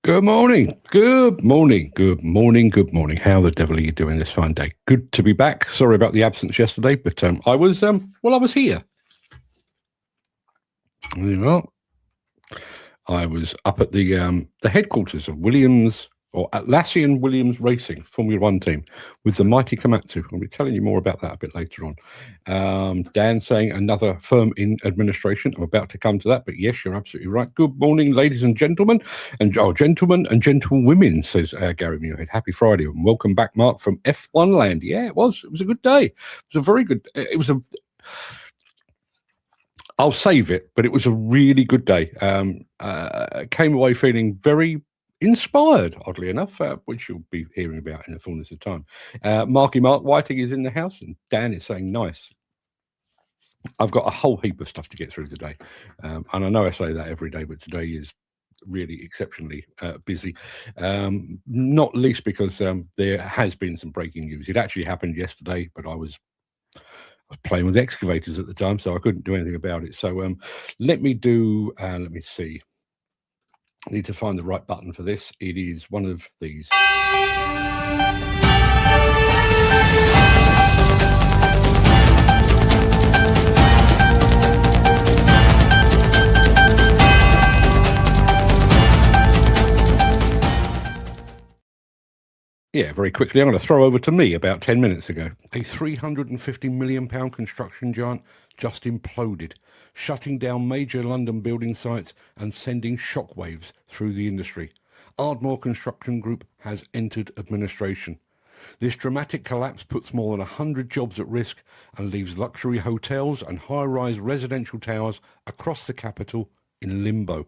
Good morning. Good morning. Good morning. Good morning. How the devil are you doing this fine day? Good to be back. Sorry about the absence yesterday, but I was here. You know, I was up at the headquarters of Williams or Atlassian Williams Racing Formula One team with the mighty Komatsu. I'll be telling you more about that a bit later on. Dan saying another firm in administration. I'm about to come to that, but yes, you're absolutely right. Good morning, ladies and gentlemen, gentlemen and gentlewomen, says Gary Muirhead. Happy Friday and welcome back, Mark, from F1 land. Yeah, it was a good day. It was a very good. I'll save it, but it was a really good day. Came away feeling very inspired, oddly enough, which you'll be hearing about in the fullness of time. Marky Mark Whiting is in the house, and Dan is saying nice. I've got a whole heap of stuff to get through today, and I know I say that every day, but today is really exceptionally busy, not least because there has been some breaking news. It actually happened yesterday, but I was playing with excavators at the time, so I couldn't do anything about it. So let me see. I need to find the right button for this. It is one of these. Yeah, very quickly, I'm going to throw over to me about 10 minutes ago. A £350 million construction giant just imploded, shutting down major London building sites and sending shockwaves through the industry. Ardmore Construction Group has entered administration. This dramatic collapse puts more than 100 jobs at risk and leaves luxury hotels and high-rise residential towers across the capital in limbo.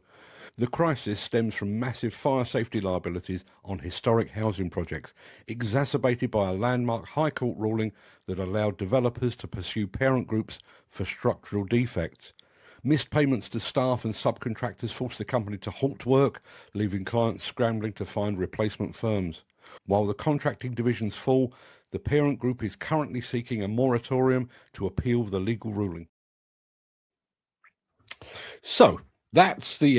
The crisis stems from massive fire safety liabilities on historic housing projects, exacerbated by a landmark High Court ruling that allowed developers to pursue parent groups for structural defects. Missed payments to staff and subcontractors forced the company to halt work, leaving clients scrambling to find replacement firms. While the contracting divisions fall, the parent group is currently seeking a moratorium to appeal the legal ruling. So, that's the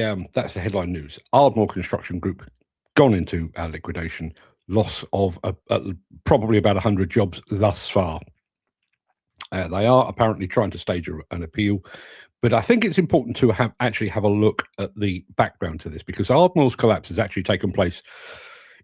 headline news. Ardmore Construction Group gone into liquidation, loss of probably about 100 jobs thus far. They are apparently trying to stage an appeal, but I think it's important to have a look at the background to this, because Ardmore's collapse has actually taken place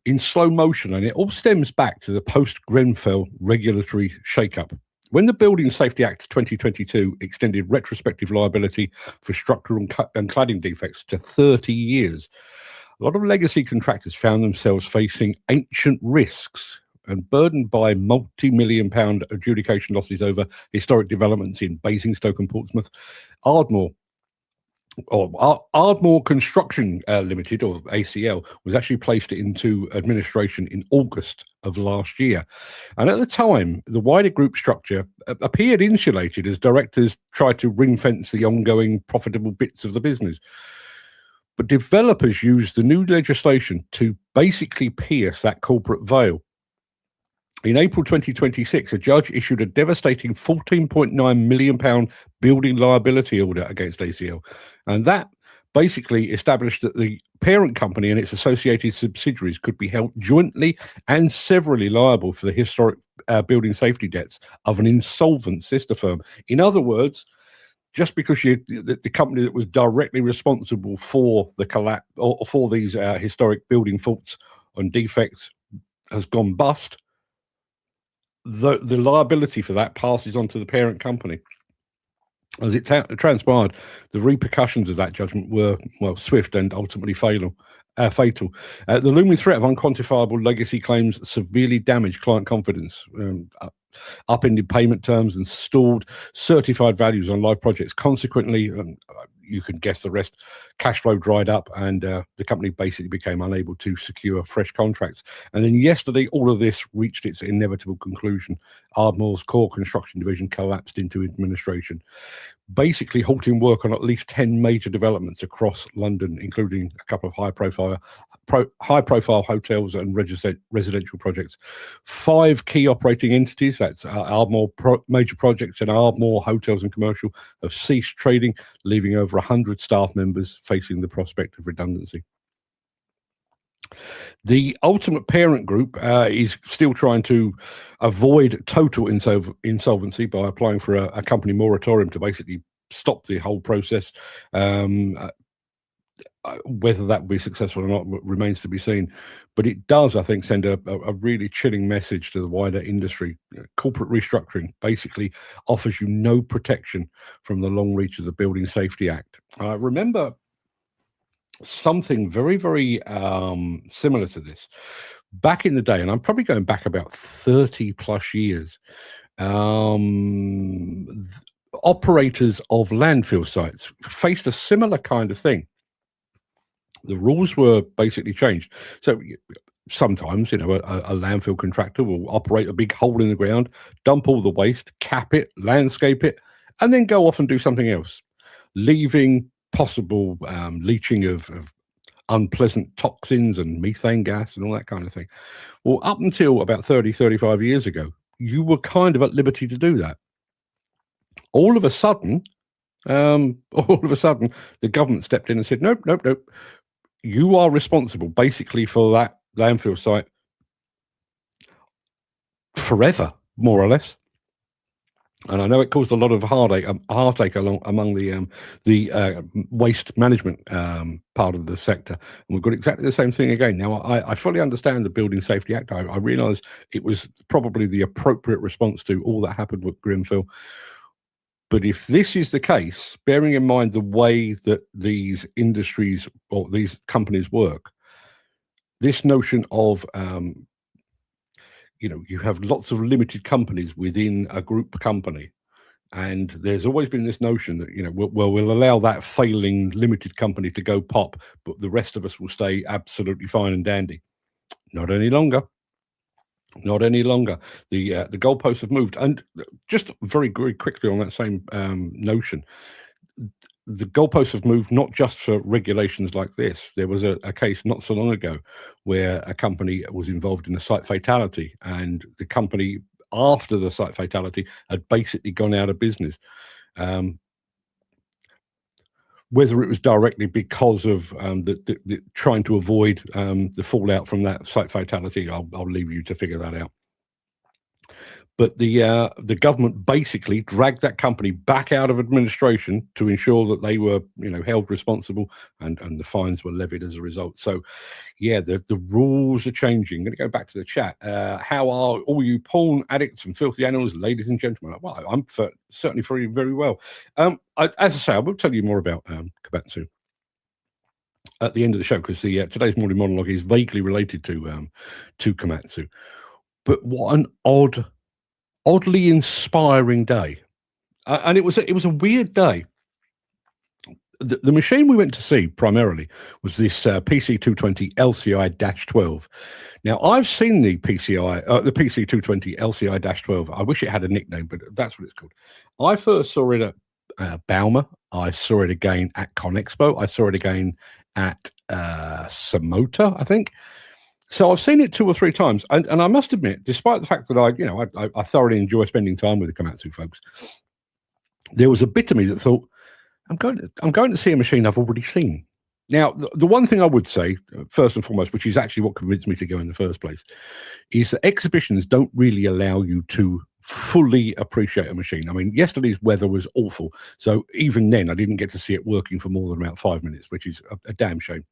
in slow motion, and it all stems back to the post-Grenfell regulatory shake-up. When the Building Safety Act 2022 extended retrospective liability for structural and cladding defects to 30 years, a lot of legacy contractors found themselves facing ancient risks and burdened by multi-million-pound adjudication losses over historic developments in Basingstoke and Portsmouth. Ardmore Construction Limited, or ACL, was actually placed into administration in August of last year. And at the time, the wider group structure appeared insulated as directors tried to ring-fence the ongoing profitable bits of the business. But developers used the new legislation to basically pierce that corporate veil. In April 2026, a judge issued a devastating £14.9 million building liability order against ACL. And that basically established that the parent company and its associated subsidiaries could be held jointly and severally liable for the historic building safety debts of an insolvent sister firm. In other words, just because the company that was directly responsible for the collapse or for these historic building faults and defects has gone bust, the liability for that passes on to the parent company. As it transpired, the repercussions of that judgment were, swift and ultimately fatal. The looming threat of unquantifiable legacy claims severely damaged client confidence, upended payment terms, and stalled certified values on live projects. Consequently, you can guess the rest, cash flow dried up, and the company basically became unable to secure fresh contracts. And then yesterday, all of this reached its inevitable conclusion. Ardmore's core construction division collapsed into administration, basically halting work on at least 10 major developments across London, including a couple of high-profile hotels and residential projects. 5 key operating entities, that's Ardmore Major Projects and Ardmore Hotels and Commercial, have ceased trading, leaving over 100 staff members facing the prospect of redundancy. The ultimate parent group is still trying to avoid total insolvency by applying for a company moratorium to basically stop the whole process. Whether that will be successful or not remains to be seen. But it does, I think, send a really chilling message to the wider industry. Corporate restructuring basically offers you no protection from the long reach of the Building Safety Act. I remember something very, very similar to this back in the day, and I'm probably going back about 30 plus years. Operators of landfill sites faced a similar kind of thing. The rules were basically changed. So sometimes, a landfill contractor will operate a big hole in the ground, dump all the waste, cap it, landscape it, and then go off and do something else, leaving possible leaching of unpleasant toxins and methane gas and all that kind of thing. Well, up until about 30, 35 years ago, you were kind of at liberty to do that. All of a sudden, the government stepped in and said, nope. You are responsible basically for that landfill site forever, more or less. And I know it caused a lot of heartache among the waste management part of the sector. And we've got exactly the same thing again. Now, I fully understand the Building Safety Act. I realise it was probably the appropriate response to all that happened with Grenfell. But if this is the case, bearing in mind the way that these industries or these companies work, this notion of, you have lots of limited companies within a group company. And there's always been this notion that, we'll allow that failing limited company to go pop, but the rest of us will stay absolutely fine and dandy. Not any longer. Not any longer. The goalposts have moved. And just very, very quickly on that same notion, the goalposts have moved not just for regulations like this. There was a case not so long ago where a company was involved in a site fatality, and the company, after the site fatality, had basically gone out of business. Whether it was directly because of the trying to avoid the fallout from that site fatality, I'll leave you to figure that out. But the government basically dragged that company back out of administration to ensure that they were, held responsible, and the fines were levied as a result. So, yeah, the rules are changing. I'm going to go back to the chat. How are all you porn addicts and filthy animals, ladies and gentlemen? Well, I'm certainly very, very well. As I say, I will tell you more about Komatsu at the end of the show, because today's morning monologue is vaguely related to Komatsu. But what an oddly inspiring day, and it was a weird day. The machine we went to see primarily was this PC220 LCI-12. Now, I've seen the PC220 LCI-12. I wish it had a nickname, but that's what it's called. I first saw it at Bauma. I saw it again at ConExpo. I saw it again at Samota, I think. So I've seen it 2 or 3 times, and I must admit, despite the fact that I thoroughly enjoy spending time with the Komatsu folks, there was a bit of me that thought, I'm going to see a machine I've already seen. Now, the one thing I would say, first and foremost, which is actually what convinced me to go in the first place, is that exhibitions don't really allow you to fully appreciate a machine. I mean, yesterday's weather was awful, so even then I didn't get to see it working for more than about 5 minutes, which is a damn shame.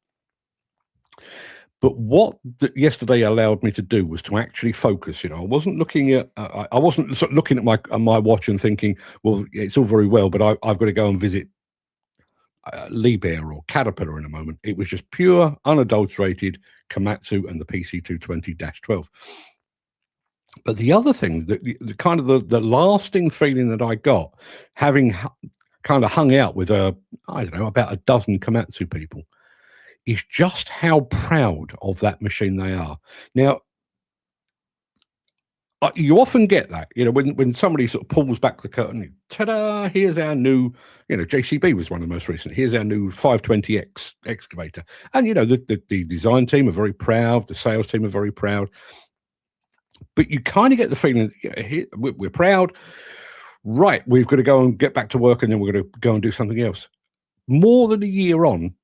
But what yesterday allowed me to do was to actually focus. I wasn't looking at my watch and thinking, well, it's all very well, but I've got to go and visit Liebherr or Caterpillar in a moment. It was just pure, unadulterated Komatsu and the PC220-12. But the other thing, the kind of the lasting feeling that I got, having kind of hung out with about a dozen Komatsu people, is just how proud of that machine they are. Now, you often get that, when somebody sort of pulls back the curtain, ta-da, here's our new, JCB was one of the most recent, here's our new 520X excavator. And, the design team are very proud, the sales team are very proud. But you kind of get the feeling that we're proud, right, we've got to go and get back to work, and then we're going to go and do something else. More than a year on,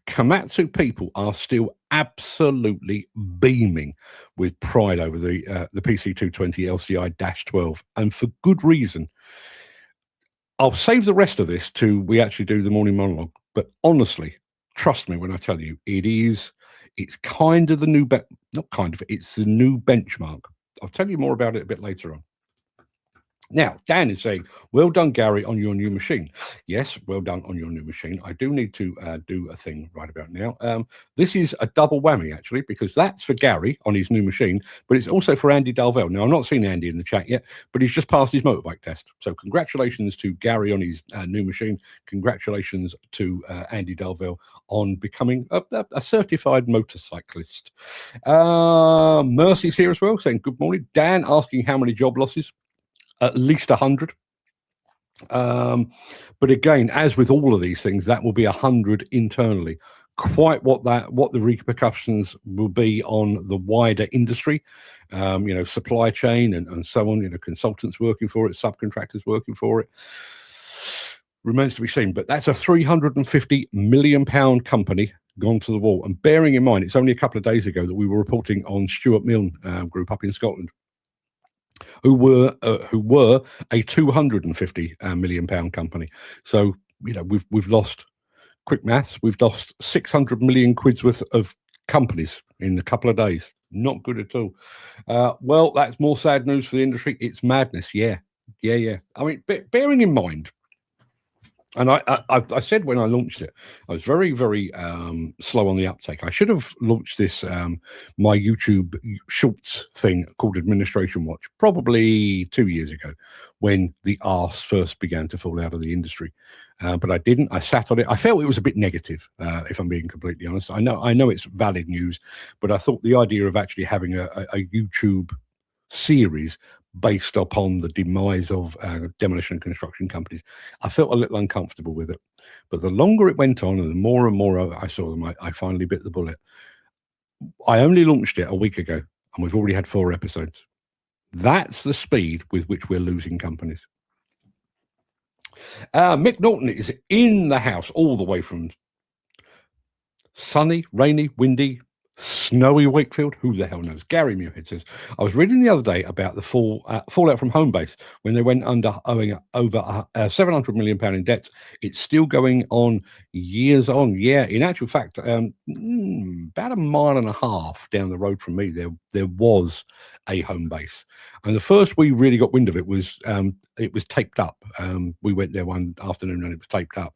Komatsu people are still absolutely beaming with pride over the PC220 LCI-12, and for good reason. I'll save the rest of this to we actually do the morning monologue, but honestly, trust me when I tell you, it's kind of the new it's the new benchmark. I'll tell you more about it a bit later on. Now, Dan is saying, well done, Gary, on your new machine. Yes, well done on your new machine. I do need to do a thing right about now. This is a double whammy, actually, because that's for Gary on his new machine, but it's also for Andy Dalvell. Now, I've not seen Andy in the chat yet, but he's just passed his motorbike test. So congratulations to Gary on his new machine. Congratulations to Andy Dalvell on becoming a certified motorcyclist. Mercy's here as well, saying good morning. Dan asking how many job losses. At least 100. But again, as with all of these things, that will be 100 internally. Quite what the repercussions will be on the wider industry, supply chain and so on, consultants working for it, subcontractors working for it, remains to be seen. But that's a £350 million company gone to the wall. And bearing in mind, it's only a couple of days ago that we were reporting on Stuart Milne Group up in Scotland, who were a £250 million company. So we've lost, quick maths, we've lost 600 million quid's worth of companies in a couple of days. Not good at all. Well, that's more sad news for the industry. It's madness. Yeah. I mean, bearing in mind, and I said when I launched it, I was very, very slow on the uptake. I should have launched this, my YouTube Shorts thing called Administration Watch, probably 2 years ago, when the arse first began to fall out of the industry. But I didn't. I sat on it. I felt it was a bit negative, if I'm being completely honest. I know it's valid news, but I thought the idea of actually having a YouTube series based upon the demise of demolition and construction companies, I felt a little uncomfortable with it. But the longer it went on and the more and more I saw them, I finally bit the bullet. I only launched it a week ago and we've already had 4 episodes. That's the speed with which we're losing companies. Mick Norton is in the house all the way from sunny, rainy, windy, snowy Wakefield. Who the hell knows? Gary Muirhead says, I was reading the other day about the fallout from Homebase when they went under owing over £700 million in debts. It's still going on years on. Yeah, in actual fact, about 1.5 miles down the road from me, there was a Homebase. And the first we really got wind of it was taped up. We went there one afternoon and it was taped up.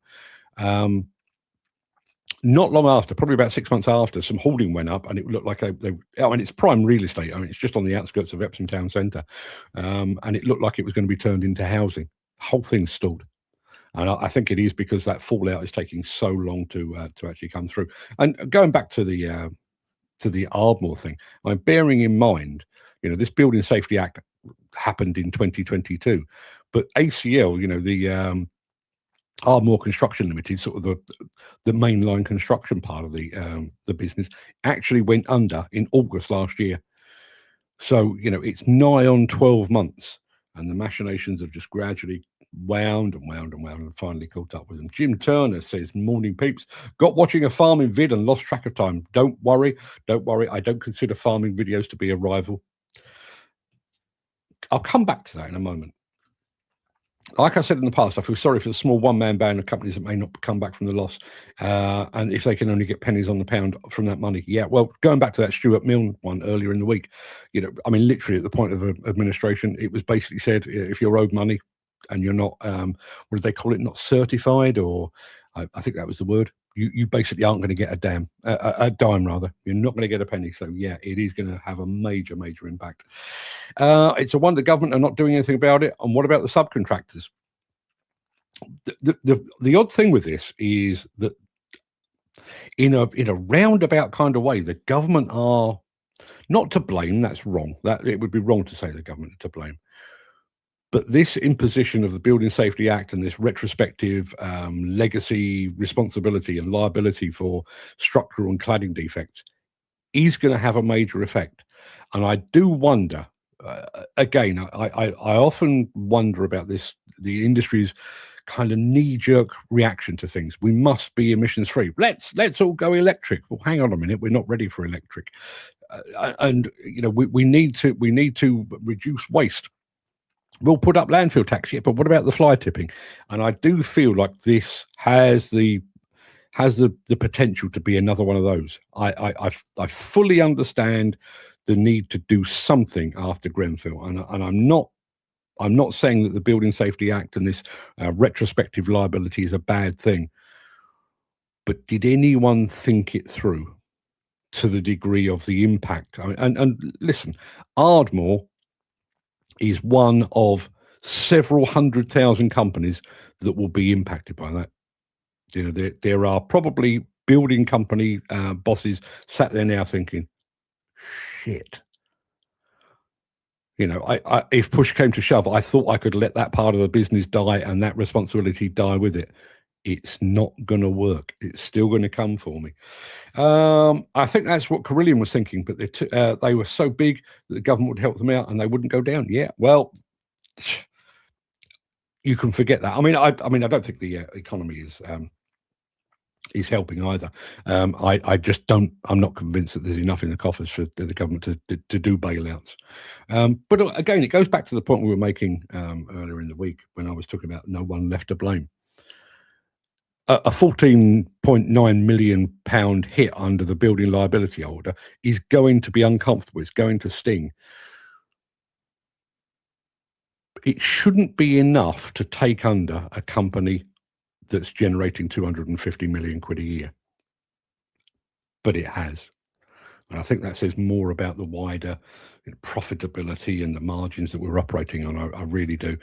Not long after, probably about 6 months after, some hoarding went up, and it looked like it's prime real estate. I mean, it's just on the outskirts of Epsom Town Centre, and it looked like it was going to be turned into housing. The whole thing stalled, and I think it is because that fallout is taking so long to actually come through. And going back to the Ardmore thing, I'm bearing in mind, this Building Safety Act happened in 2022, but ACL, the Ardmore Construction Limited, sort of the mainline construction part of the business, actually went under in August last year. So it's nigh on 12 months, and the machinations have just gradually wound and finally caught up with them. Jim Turner says, morning peeps, got watching a farming vid and lost track of time. Don't worry, I don't consider farming videos to be a rival. I'll come back to that in a moment. Like I said in the past, I feel sorry for the small one-man band of companies that may not come back from the loss, and if they can only get pennies on the pound from that money. Yeah, well, going back to that Stuart Milne one earlier in the week, I mean, literally at the point of administration, it was basically said, if you're owed money and you're not, what did they call it, not certified, or I think that was the word, you basically aren't going to get a dime rather. You're not going to get a penny. So yeah, it is going to have a major impact. It's a wonder government are not doing anything about it. And what about the subcontractors? The odd thing with this is that in a roundabout kind of way, the government are not to blame. That's wrong. That it would be wrong to say the government are to blame. But this imposition of the Building Safety Act and this retrospective legacy responsibility and liability for structural and cladding defects is going to have a major effect. And I do wonder, again, I often wonder about this, the industry's kind of knee-jerk reaction to things. We must be emissions-free. Let's all go electric. Well, hang on a minute, we're not ready for electric, and we need to reduce waste. We'll put up landfill tax, yeah, but what about the fly tipping? And I do feel like this has the potential to be another one of those. I fully understand the need to do something after Grenfell, and I'm not saying that the Building Safety Act and this retrospective liability is a bad thing, but did anyone think it through to the degree of the impact? And listen, Ardmore is one of several 100,000 companies that will be impacted by that. There are probably building company bosses sat there now thinking, shit. If push came to shove, I thought I could let that part of the business die and that responsibility die with it. It's not going to work. It's still going to come for me. I think that's what Carillion was thinking, but they were so big that the government would help them out and they wouldn't go down. Yeah, well, you can forget that. I mean, I don't think the economy is helping either. I just don't. I'm not convinced that there's enough in the coffers for the government to do bailouts. But again, it goes back to the point we were making earlier in the week when I was talking about no one left to blame. A £14.9 million hit under the building liability order is going to be uncomfortable. It's going to sting. It shouldn't be enough to take under a company that's generating 250 million quid a year, but it has. And I think that says more about the wider profitability and the margins that we're operating on. I really do.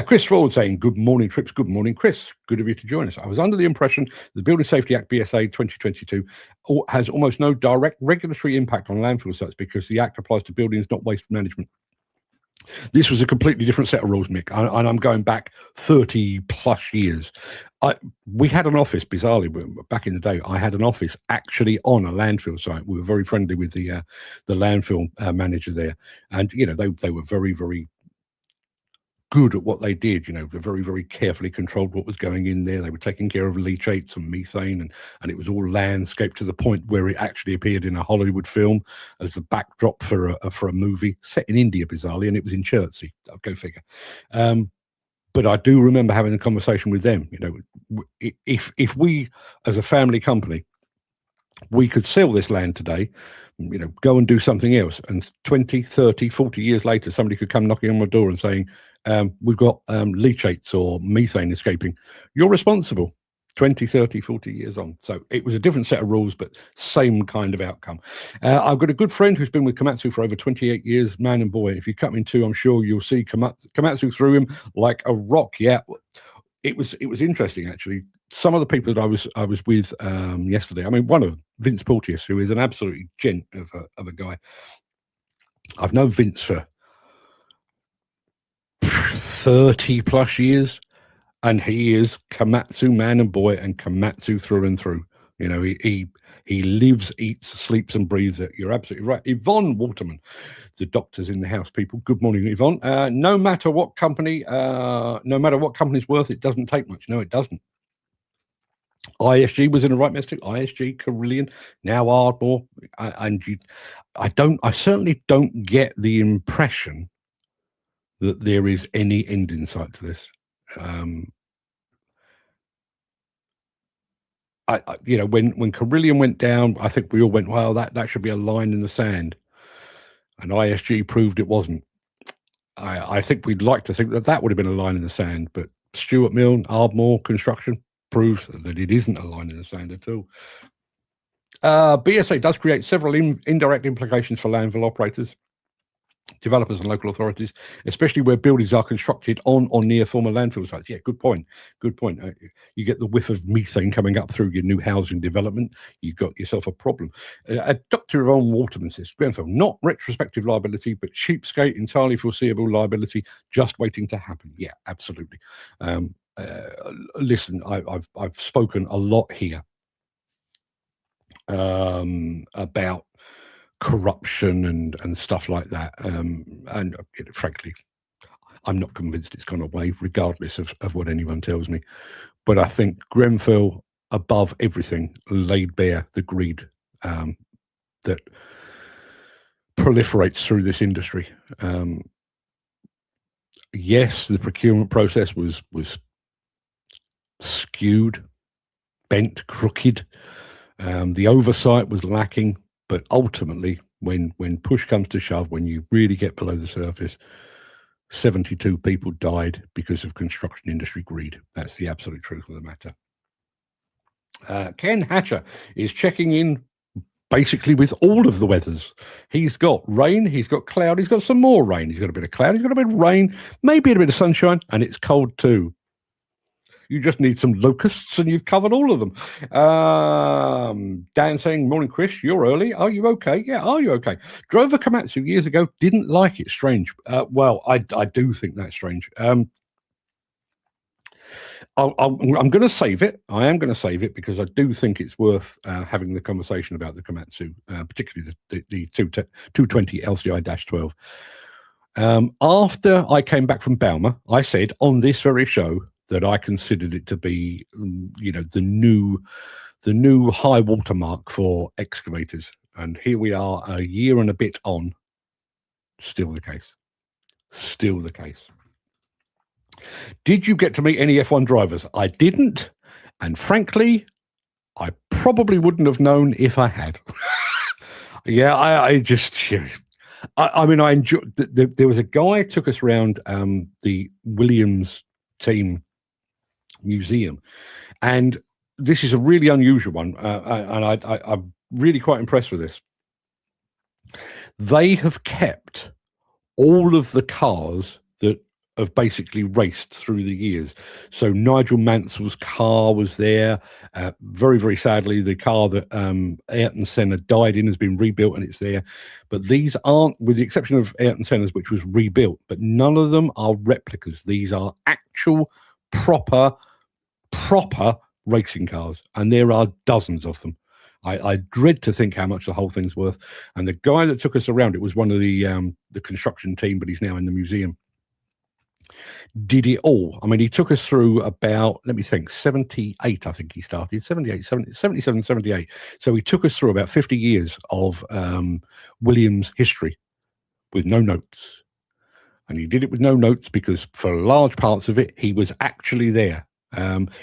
Chris Ford saying, good morning, Trips. Good morning, Chris. Good of you to join us. I was under the impression the Building Safety Act BSA 2022 has almost no direct regulatory impact on landfill sites because the Act applies to buildings, not waste management. This was a completely different set of rules, Mick, and I'm going back 30 plus years. We had an office, bizarrely, back in the day. I had an office actually on a landfill site. We were very friendly with the landfill manager there, and they were very, very good at what they did. They very, very carefully controlled what was going in there. They were taking care of leachates and methane, and it was all landscaped to the point where it actually appeared in a Hollywood film as the backdrop for a movie set in India, bizarrely, and it was in Chertsey. Go figure. But I do remember having a conversation with them. If we, as a family company, we could sell this land today, go and do something else, and 20, 30, 40 years later, somebody could come knocking on my door and saying, we've got leachates or methane escaping. You're responsible. 20, 30, 40 years on. So it was a different set of rules, but same kind of outcome. I've got a good friend who's been with Komatsu for over 28 years, man and boy. If you cut me in two, I'm sure you'll see Komatsu through him like a rock. Yeah. It was interesting, actually. Some of the people that I was with yesterday, I mean, one of them, Vince Porteous, who is an absolutely gent of a guy. I've known Vince for 30 plus years, and he is Komatsu man and boy, and Komatsu through and through. He lives, eats, sleeps, and breathes it. You're absolutely right. Yvonne Waterman, the doctors in the house, people. Good morning, Yvonne. No matter what company's worth, it doesn't take much. No, it doesn't. ISG was in the right message. ISG, Carillion, now Ardmore, and I certainly don't get the impression that there is any end in sight to this. When Carillion went down, I think we all went, well, that should be a line in the sand, and ISG proved it wasn't. I think we'd like to think that would have been a line in the sand, but Stuart Mill, Ardmore Construction proves that it isn't a line in the sand at all. BSA does create several indirect implications for landfill operators, developers and local authorities, especially where buildings are constructed on or near former landfill sites. Yeah, good point. You get the whiff of methane coming up through your new housing development, you've got yourself a problem. Dr. Yvonne Waterman says, Grenfell, not retrospective liability, but cheapskate, entirely foreseeable liability, just waiting to happen. Yeah, absolutely. Listen, I've spoken a lot here about corruption and stuff like that, and frankly, I'm not convinced it's gone away, regardless of what anyone tells me. But I think Grenfell, above everything, laid bare the greed that proliferates through this industry. Yes, the procurement process was skewed, bent, crooked. The oversight was lacking, but ultimately, when push comes to shove, when you really get below the surface, 72 people died because of construction industry greed. That's the absolute truth of the matter. Ken Hatcher is checking in basically with all of the weathers. He's got rain, he's got cloud, he's got some more rain, he's got a bit of cloud, he's got a bit of rain, maybe a bit of sunshine, and it's cold too. You just need some locusts and you've covered all of them. Dan saying, morning, Chris, you're early. Are you okay? Yeah, are you okay? Drove a Komatsu years ago, didn't like it. Strange. Well, I do think that's strange. I'm going to save it. I am going to save it because I do think it's worth having the conversation about the Komatsu, particularly the 220 LCI-12. After I came back from Balmer, I said on this very show that I considered it to be, the new high watermark for excavators. And here we are, a year and a bit on, still the case. Still the case. Did you get to meet any F1 drivers? I didn't. And frankly, I probably wouldn't have known if I had. Yeah, I enjoyed. There was a guy took us around the Williams team museum, and this is a really unusual one, and I'm really quite impressed with this. They have kept all of the cars that have basically raced through the years. So Nigel Mansell's car was there. Very, very sadly, the car that Ayrton Senna died in has been rebuilt and it's there. But these aren't, with the exception of Ayrton Senna's, which was rebuilt, but none of them are replicas. These are actual proper racing cars, and there are dozens of them. I dread to think how much the whole thing's worth. And the guy that took us around, it was one of the construction team, but he's now in the museum, did it all. I mean, he took us through about, let me think, 78, I think he started, 77, 78. So he took us through about 50 years of Williams history with no notes. And he did it with no notes because for large parts of it, he was actually there.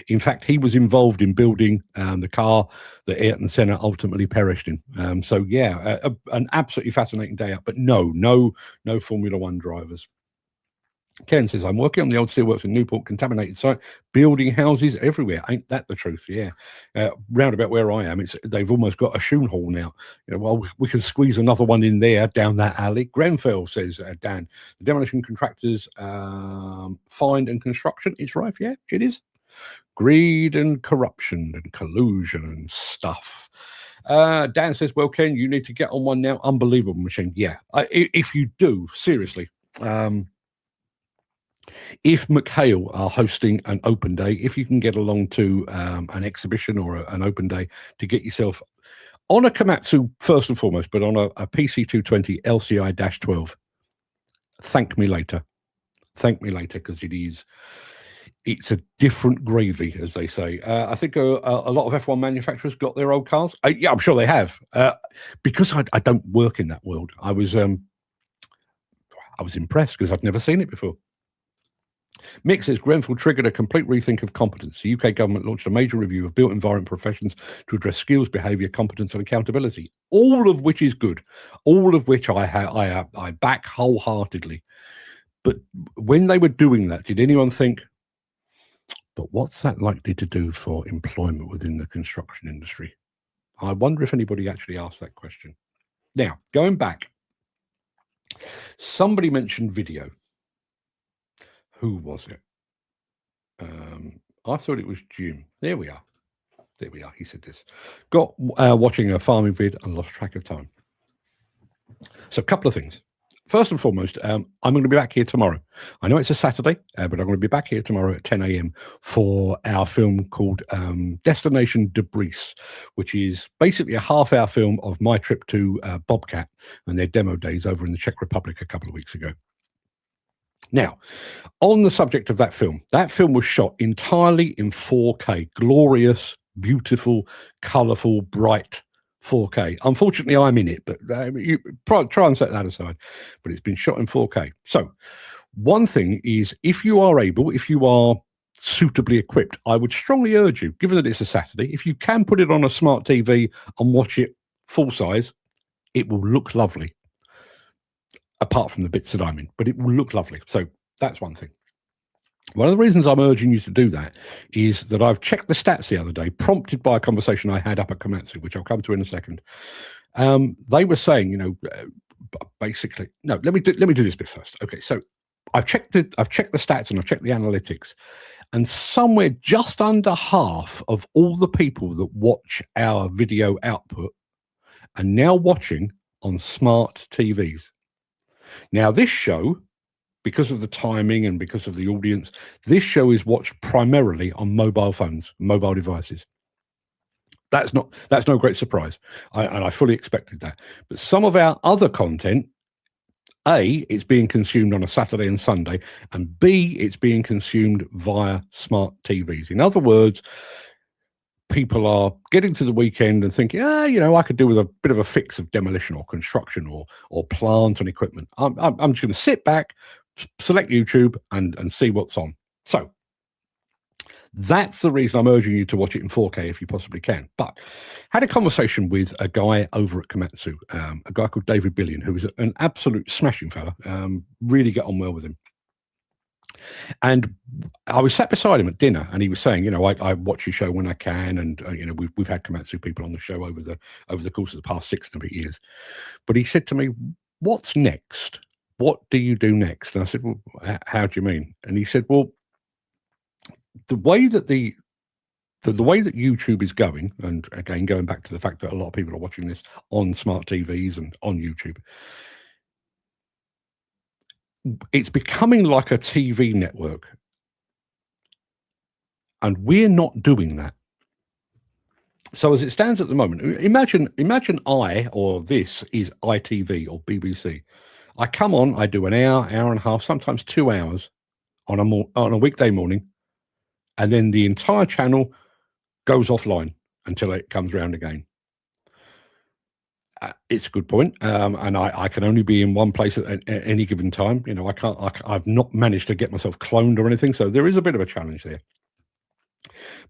In fact, he was involved in building the car that Ayrton Senna ultimately perished in. So yeah, an absolutely fascinating day out. But no Formula One drivers. Ken says, I'm working on the old steelworks in Newport, contaminated site, building houses everywhere. Ain't that the truth? Yeah. Round about where I am, they've almost got a shoe hall now. Well, we can squeeze another one in there down that alley. Grenfell says, Dan, the demolition contractors find and construction, it's rife. Yeah, it is. Greed and corruption and collusion and stuff. Dan says, well, Ken, you need to get on one now. Unbelievable machine. Yeah. If you do, seriously, if McHale are hosting an open day, if you can get along to an exhibition or an open day to get yourself on a Komatsu first and foremost, but on a PC220 LCI-12, thank me later. Thank me later, because it's a different gravy, as they say. I think a lot of F1 manufacturers got their old cars. Yeah, I'm sure they have. Because I don't work in that world, I was impressed because I'd never seen it before. Mick says, Grenfell triggered a complete rethink of competence. The UK government launched a major review of built environment professions to address skills, behaviour, competence and accountability, all of which is good, all of which I back wholeheartedly. But when they were doing that, did anyone think, but what's that likely to do for employment within the construction industry? I wonder if anybody actually asked that question. Now, going back, somebody mentioned video. Who was it? I thought it was Jim. There we are. He said this. Got watching a farming vid and lost track of time. So a couple of things. First and foremost, I'm going to be back here tomorrow. I know it's a Saturday, but I'm going to be back here tomorrow at 10 a.m. for our film called Destination Debris, which is basically a half-hour film of my trip to Bobcat and their demo days over in the Czech Republic a couple of weeks ago. Now, on the subject of that film was shot entirely in 4K, glorious, beautiful, colourful, bright 4K. Unfortunately, I'm in it, but you try and set that aside. But it's been shot in 4K. So, one thing is, if you are suitably equipped, I would strongly urge you, given that it's a Saturday, if you can put it on a smart TV and watch it full size, it will look lovely. Apart from the bits that I'm in, but it will look lovely. So that's one thing. One of the reasons I'm urging you to do that is that I've checked the stats the other day, prompted by a conversation I had up at Komatsu, which I'll come to in a second. They were saying, basically, no. Let me do this bit first. Okay, so I've checked the stats and I've checked the analytics, and somewhere just under half of all the people that watch our video output are now watching on smart TVs. Now, this show, because of the timing and because of the audience, this show is watched primarily on mobile phones, mobile devices. That's no great surprise, and I fully expected that. But some of our other content, A, it's being consumed on a Saturday and Sunday, and B, it's being consumed via smart TVs. In other words, people are getting to the weekend and thinking, I could do with a bit of a fix of demolition or construction or plant and equipment. I'm just going to sit back, select YouTube and see what's on. So that's the reason I'm urging you to watch it in 4K if you possibly can. But had a conversation with a guy over at Komatsu, a guy called David Billion, who is an absolute smashing fella. Really get on well with him. And I was sat beside him at dinner, and he was saying, I watch your show when I can, and we've had Komatsu people on the show over the course of the past 6 and a bit years. But he said to me, "What's next? What do you do next?" And I said, "Well, how do you mean?" And he said, "Well, the way that the way that YouTube is going, and again going back to the fact that a lot of people are watching this on smart TVs and on YouTube." It's becoming like a TV network, and we're not doing that. So as it stands at the moment, imagine I or this is ITV or BBC. I come on, I do an hour and a half, sometimes 2 hours on a weekday morning, and then the entire channel goes offline until it comes round again. It's a good point, and I can only be in one place at any given time. I've not managed to get myself cloned or anything, so there is a bit of a challenge there.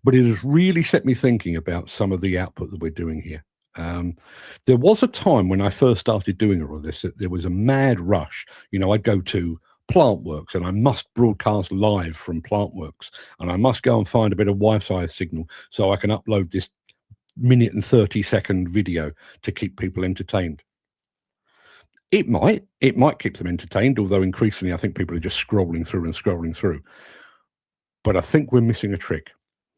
But it has really set me thinking about some of the output that we're doing here. There was a time when I first started doing all of this that there was a mad rush. I'd go to plant works and I must broadcast live from plant works, and I must go and find a bit of Wi-Fi signal so I can upload this minute and 30-second video to keep people entertained. It might keep them entertained, although increasingly I think people are just scrolling through. But I think we're missing a trick.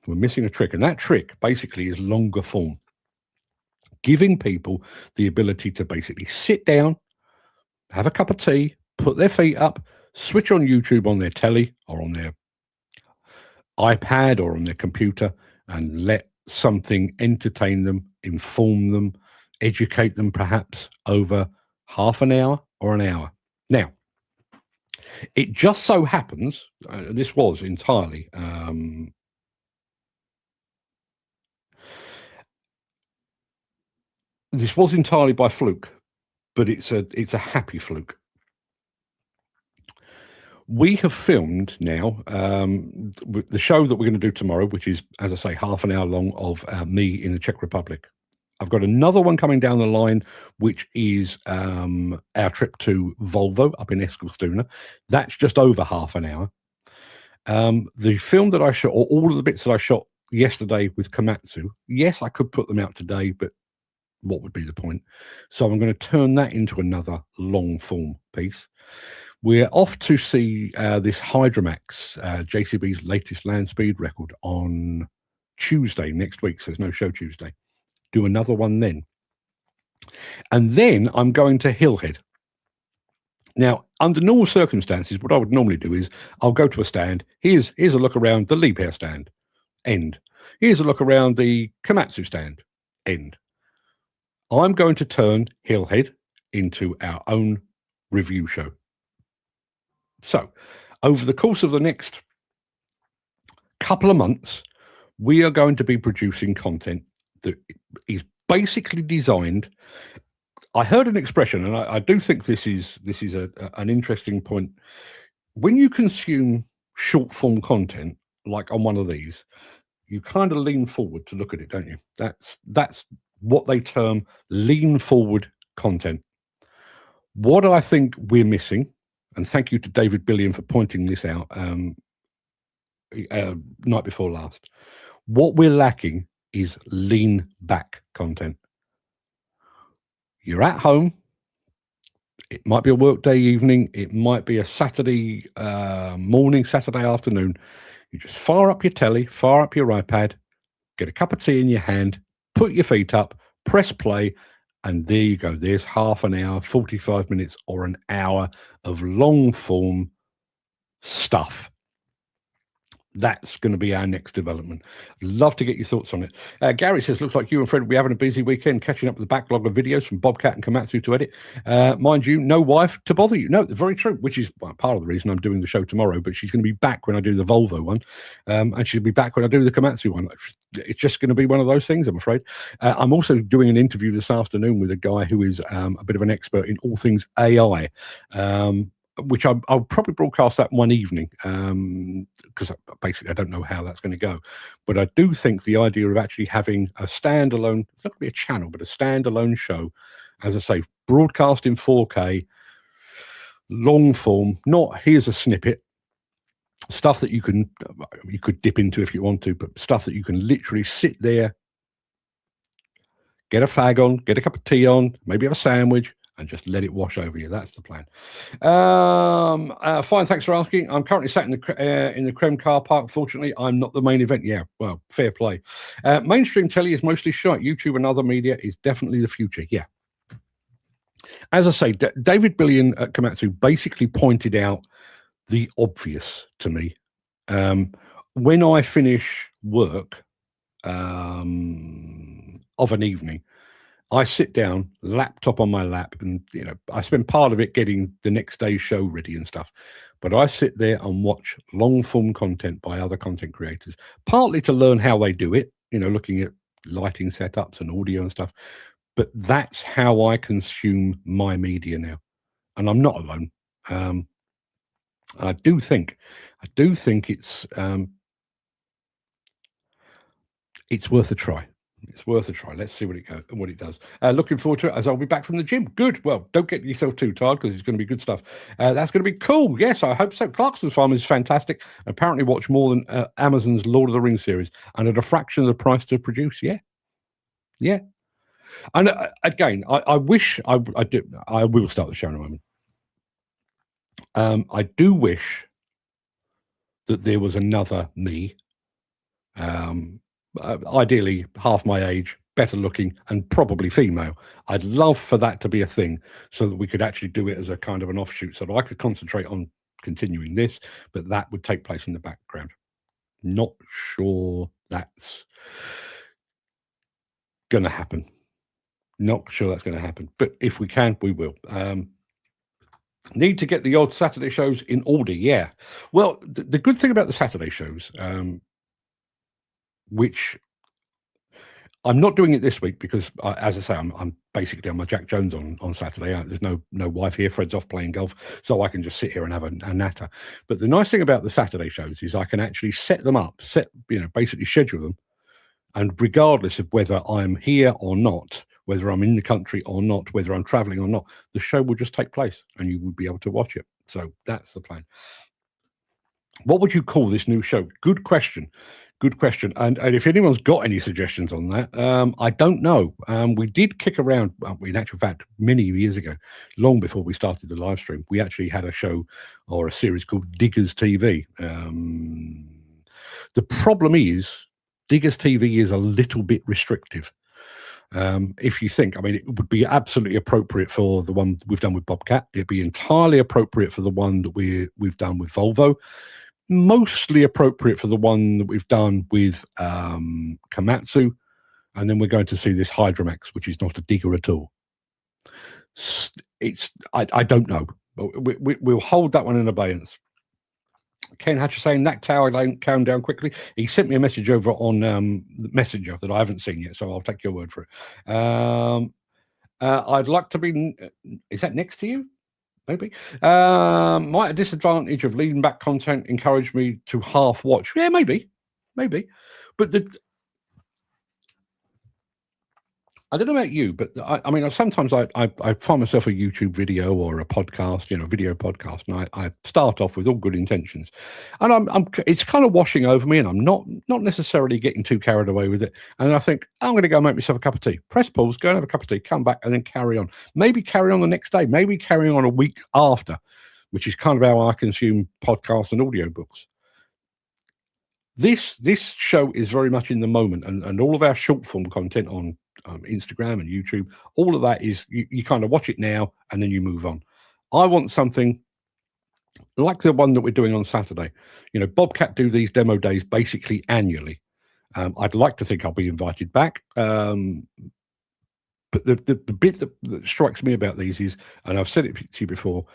We're missing a trick, and that trick basically is longer form, giving people the ability to basically sit down, have a cup of tea, put their feet up, switch on YouTube on their telly or on their iPad or on their computer, and let something entertain them, inform them, educate them perhaps over half an hour or an hour. Now, it just so happens, this was entirely by fluke, but it's a happy fluke. We have filmed now the show that we're going to do tomorrow, which is, as I say, half an hour long of me in the Czech Republic. I've got another one coming down the line, which is our trip to Volvo up in Eskilstuna. That's just over half an hour. The film that I shot, or all of the bits that I shot yesterday with Komatsu, yes, I could put them out today, but what would be the point? So I'm going to turn that into another long form piece. We're off to see this Hydromax, JCB's latest land speed record, on Tuesday next week. So there's no show Tuesday. Do another one then. And then I'm going to Hillhead. Now, under normal circumstances, what I would normally do is I'll go to a stand. Here's a look around the Liebherr stand. End. Here's a look around the Komatsu stand. End. I'm going to turn Hillhead into our own review show. So, over the course of the next couple of months, we are going to be producing content that is basically designed. I heard an expression, and I do think this is an interesting point. When you consume short form content, like on one of these, you kind of lean forward to look at it, don't you? That's what they term lean forward content. What I think we're missing, and thank you to David Billion for pointing this out night before last. What we're lacking is lean back content. You're at home. It might be a workday evening. It might be a Saturday morning, Saturday afternoon. You just fire up your telly, fire up your iPad, get a cup of tea in your hand, put your feet up, press play, and there you go. There's half an hour, 45 minutes, or an hour of long form stuff. That's going to be our next development. Love to get your thoughts on it. Gary says, looks like you and Fred will be having a busy weekend catching up with the backlog of videos from Bobcat and Komatsu to edit. Mind you, no wife to bother you. No, very true, which is part of the reason I'm doing the show tomorrow, but she's going to be back when I do the Volvo one, and she'll be back when I do the Komatsu one. It's just going to be one of those things, I'm afraid. I'm also doing an interview this afternoon with a guy who is a bit of an expert in all things AI. Which I'll probably broadcast that one evening because basically I don't know how that's going to go. But I do think the idea of actually having a standalone, it's not going to be a channel, but a standalone show, as I say, broadcast in 4K, long form, not here's a snippet, stuff that you could dip into if you want to, but stuff that you can literally sit there, get a fag on, get a cup of tea on, maybe have a sandwich, and just let it wash over you. That's the plan. Fine, thanks for asking. I'm currently sat in the Creme car park. Fortunately, I'm not the main event. Yeah, well, fair play. Mainstream telly is mostly shite. YouTube and other media is definitely the future. Yeah. As I say, David Billion at Komatsu basically pointed out the obvious to me. When I finish work of an evening, I sit down, laptop on my lap, and I spend part of it getting the next day's show ready and stuff. But I sit there and watch long form content by other content creators, partly to learn how they do it, looking at lighting setups and audio and stuff. But that's how I consume my media now, and I'm not alone. I do think it's worth a try. It's worth a try. Let's see what it does. Looking forward to it, as I'll be back from the gym. Good. Well, don't get yourself too tired because it's going to be good stuff. That's going to be cool. Yes, I hope so. Clarkson's Farm is fantastic. Apparently watch more than Amazon's Lord of the Rings series, and at a fraction of the price to produce. Yeah. And again, I wish I do. I will start the show in a moment. I do wish that there was another me. Ideally half my age, better looking, and probably female. I'd love for that to be a thing so that we could actually do it as a kind of an offshoot so that I could concentrate on continuing this, but that would take place in the background. Not sure that's going to happen. Not sure that's going to happen, but if we can, we will. Need to get the odd Saturday shows in order. Yeah. Well, the good thing about the Saturday shows, which I'm not doing it this week because, as I say, I'm basically on my Jack Jones on Saturday. There's no wife here. Fred's off playing golf, so I can just sit here and have a natter. But the nice thing about the Saturday shows is I can actually set them up, basically schedule them, and regardless of whether I'm here or not, whether I'm in the country or not, whether I'm traveling or not, the show will just take place and you will be able to watch it. So that's the plan. What would you call this new show? Good question. And if anyone's got any suggestions on that, I don't know. We did kick around, in actual fact, many years ago, long before we started the live stream, we actually had a show or a series called Diggers TV. The problem is Diggers TV is a little bit restrictive. If you think, it would be absolutely appropriate for the one we've done with Bobcat. It'd be entirely appropriate for the one that we've done with Volvo. Mostly appropriate for the one that we've done with Komatsu, and then we're going to see this Hydromax, which is not a digger at all. I don't know. we'll hold that one in abeyance. Ken Hatcher saying that tower don't calm down quickly. He sent me a message over on Messenger that I haven't seen yet, so I'll take your word for it. I'd like to be. Is that next to you? Maybe. Might a disadvantage of lean back content encourage me to half watch? Yeah, maybe. But I don't know about you, but I mean, sometimes I find myself a YouTube video or a podcast, video podcast, and I start off with all good intentions, and it's kind of washing over me, and I'm not necessarily getting too carried away with it, and I think I'm going to go make myself a cup of tea, press pause, go and have a cup of tea, come back, and then carry on. Maybe carry on the next day, maybe carry on a week after, which is kind of how I consume podcasts and audiobooks. This show is very much in the moment, and all of our short form content on Instagram and YouTube, all of that is you kind of watch it now and then you move on. I want something like the one that we're doing on Saturday. Bobcat do these demo days basically annually. I'd like to think I'll be invited back. But the bit that strikes me about these is, and I've said it to you before,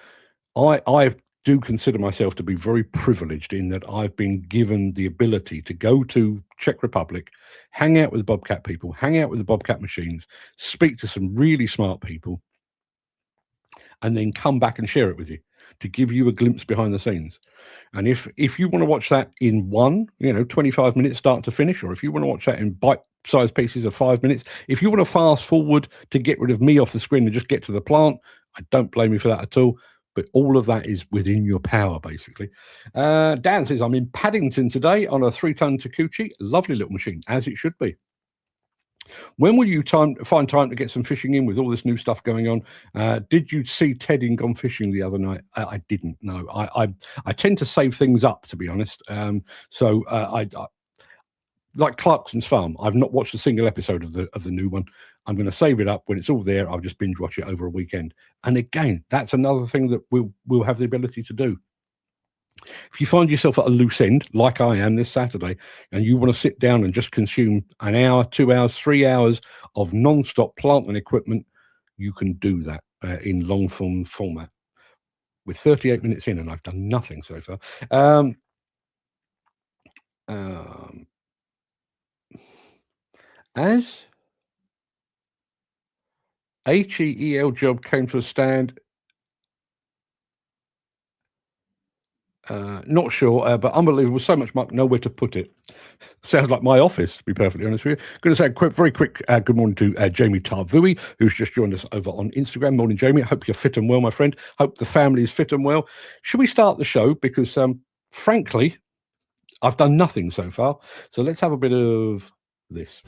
I do consider myself to be very privileged in that I've been given the ability to go to Czech Republic, hang out with the Bobcat people, hang out with the Bobcat machines, speak to some really smart people, and then come back and share it with you to give you a glimpse behind the scenes. And if you want to watch that in 25 minutes start to finish, or if you want to watch that in bite-sized pieces of 5 minutes, if you want to fast forward to get rid of me off the screen and just get to the plant, I don't blame you for that at all. But all of that is within your power, basically. Dan says, I'm in Paddington today on a 3-ton Takuchi. Lovely little machine, as it should be. When will you find time to get some fishing in with all this new stuff going on? Did you see Ted in Gone Fishing the other night? I didn't, no. I tend to save things up, to be honest. So I like Clarkson's Farm, I've not watched a single episode of the new one. I'm going to save it up. When it's all there, I'll just binge watch it over a weekend. And again, that's another thing that we'll have the ability to do. If you find yourself at a loose end, like I am this Saturday, and you want to sit down and just consume an hour, 2 hours, 3 hours of non-stop plant and equipment, you can do that in long-form format. We're 38 minutes in, and I've done nothing so far. As HEEL job came to a stand, not sure, but unbelievable. So much muck, nowhere to put it. Sounds like my office, to be perfectly honest with you. Going to say a very quick good morning to Jamie Tarvui, who's just joined us over on Instagram. Morning, Jamie. I hope you're fit and well, my friend. Hope the family is fit and well. Should we start the show? Because frankly, I've done nothing so far. So let's have a bit of this.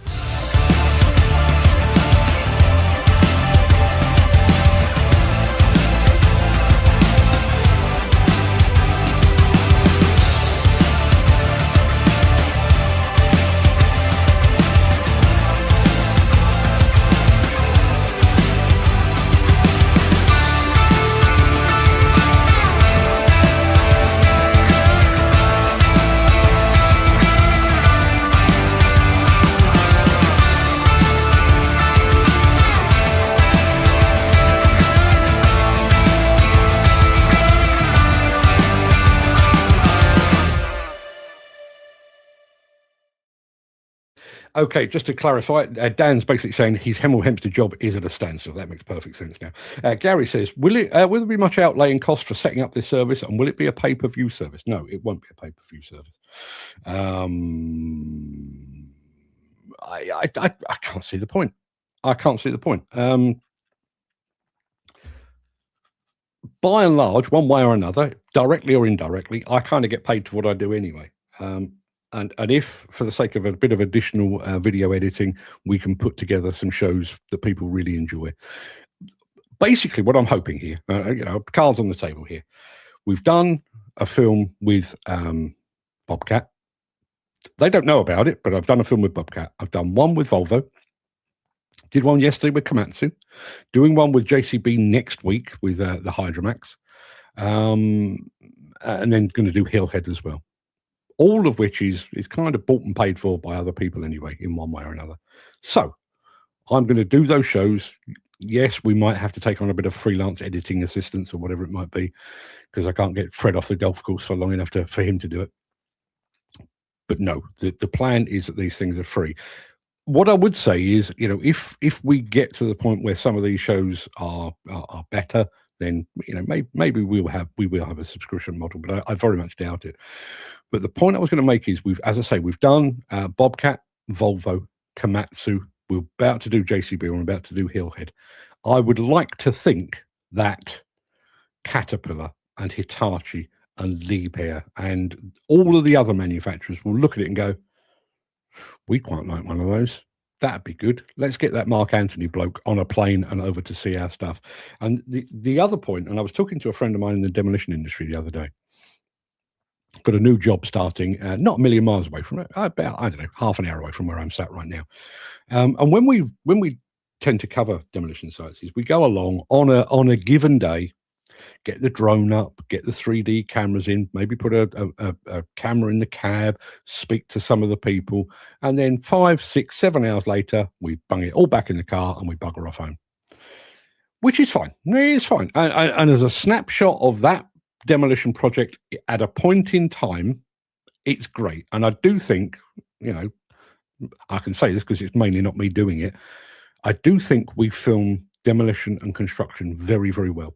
Okay, just to clarify, Dan's basically saying his Hemel Hempstead job is at a standstill. That makes perfect sense now. Gary says, will there be much outlay in cost for setting up this service, and will it be a pay-per-view service? No, it won't be a pay-per-view service. I can't see the point. By and large, one way or another, directly or indirectly, I kind of get paid for what I do anyway. And if, for the sake of a bit of additional video editing, we can put together some shows that people really enjoy. Basically, what I'm hoping here, cards on the table here. We've done a film with Bobcat. They don't know about it, but I've done a film with Bobcat. I've done one with Volvo. Did one yesterday with Komatsu. Doing one with JCB next week with the Hydromax. And then going to do Hillhead as well. All of which is kind of bought and paid for by other people anyway, in one way or another. So I'm going to do those shows. Yes, we might have to take on a bit of freelance editing assistance or whatever it might be, because I can't get Fred off the golf course for long enough for him to do it. But no, the plan is that these things are free. What I would say is, if we get to the point where some of these shows are better, then maybe we will have a subscription model, but I very much doubt it. But the point I was going to make is, we've done Bobcat, Volvo, Komatsu. We're about to do JCB. We're about to do Hillhead. I would like to think that Caterpillar and Hitachi and Liebherr and all of the other manufacturers will look at it and go, we'd quite like one of those. That'd be good. Let's get that Mark Anthony bloke on a plane and over to see our stuff. And the other point, and I was talking to a friend of mine in the demolition industry the other day, got a new job starting not a million miles away from it, about, I don't know, half an hour away from where I'm sat right now. And when we tend to cover demolition sites, is we go along on a given day, get the drone up, get the 3D cameras in, maybe put a camera in the cab, speak to some of the people, and then 5, 6, 7 hours later, we bung it all back in the car and we bugger off home, which is fine. It's fine. And as a snapshot of that demolition project at a point in time, it's great. And I do think, I can say this because it's mainly not me doing it, I do think we film demolition and construction very, very well.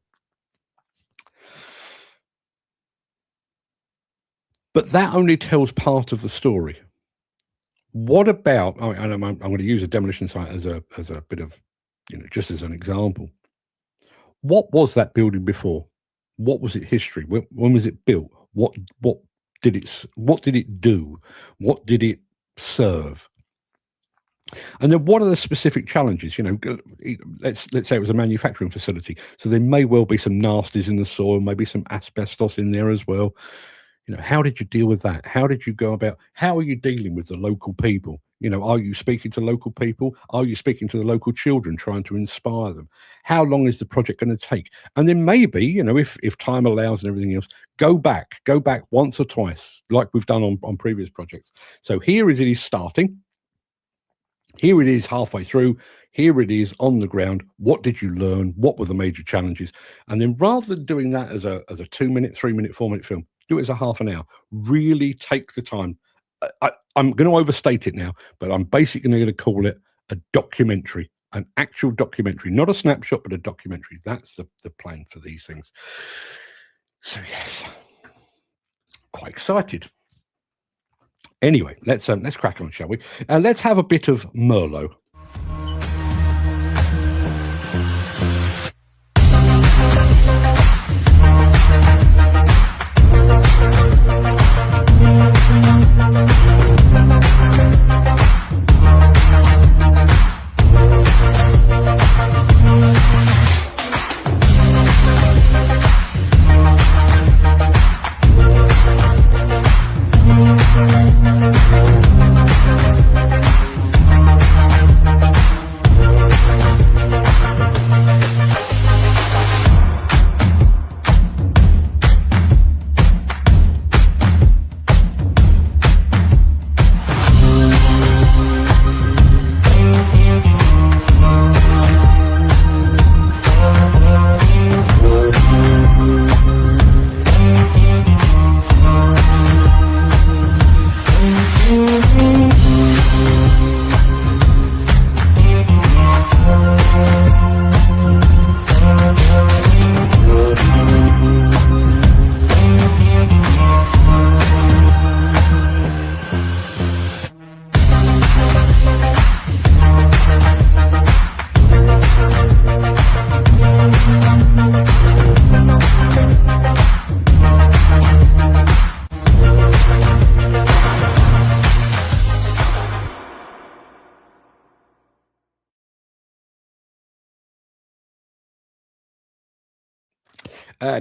But that only tells part of the story. What about, and I'm going to use a demolition site as a bit of, just as an example. What was that building before? What was its history? When was it built? What did it do? What did it serve? And then what are the specific challenges? Let's say it was a manufacturing facility. So there may well be some nasties in the soil, maybe some asbestos in there as well. How did you deal with that? How did you go about, how are you dealing with the local people? Are you speaking to local people? Are you speaking to the local children, trying to inspire them? How long is the project going to take? And then maybe, if time allows and everything else, go back once or twice, like we've done on previous projects. So here it is starting. Here it is halfway through. Here it is on the ground. What did you learn? What were the major challenges? And then rather than doing that as a 2-minute, 3-minute, 4-minute film, do it as a half an hour. Really take the time. I'm going to overstate it now, but I'm basically going to call it a documentary, an actual documentary, not a snapshot, but a documentary. That's the plan for these things. So yes, quite excited. Anyway, let's crack on, shall we? Let's have a bit of Merlo.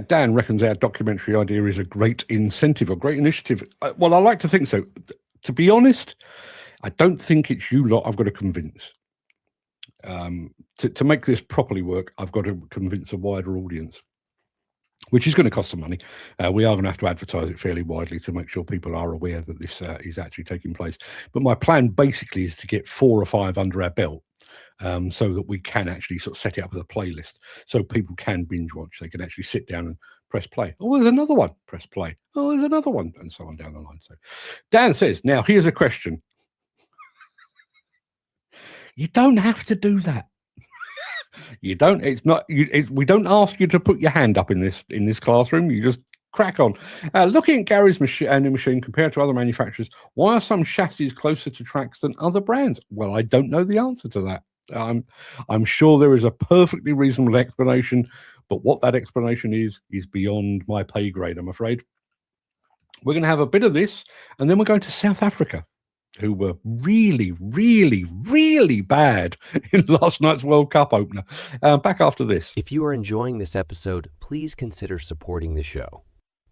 Dan reckons our documentary idea is a great incentive or great initiative. Well, I like to think so. To be honest, I don't think it's you lot I've got to convince. To make this properly work, I've got to convince a wider audience, which is going to cost some money. We are going to have to advertise it fairly widely to make sure people are aware that this is actually taking place. But my plan basically is to get 4 or 5 under our belt so that we can actually sort of set it up as a playlist so people can binge watch. They can actually sit down and press play. Oh, there's another one. Press play. Oh, there's another one, and so on down the line. So Dan says, now here's a question. You don't have to do that. You don't. It's not. We don't ask you to put your hand up in this classroom. You just crack on. Looking at Gary's machine compared to other manufacturers, why are some chassis closer to tracks than other brands? Well, I don't know the answer to that. I'm sure there is a perfectly reasonable explanation, but what that explanation is beyond my pay grade, I'm afraid. We're going to have a bit of this, and then we're going to South Africa, who were really, really, really bad in last night's World Cup opener. Back after this. If you are enjoying this episode, please consider supporting the show.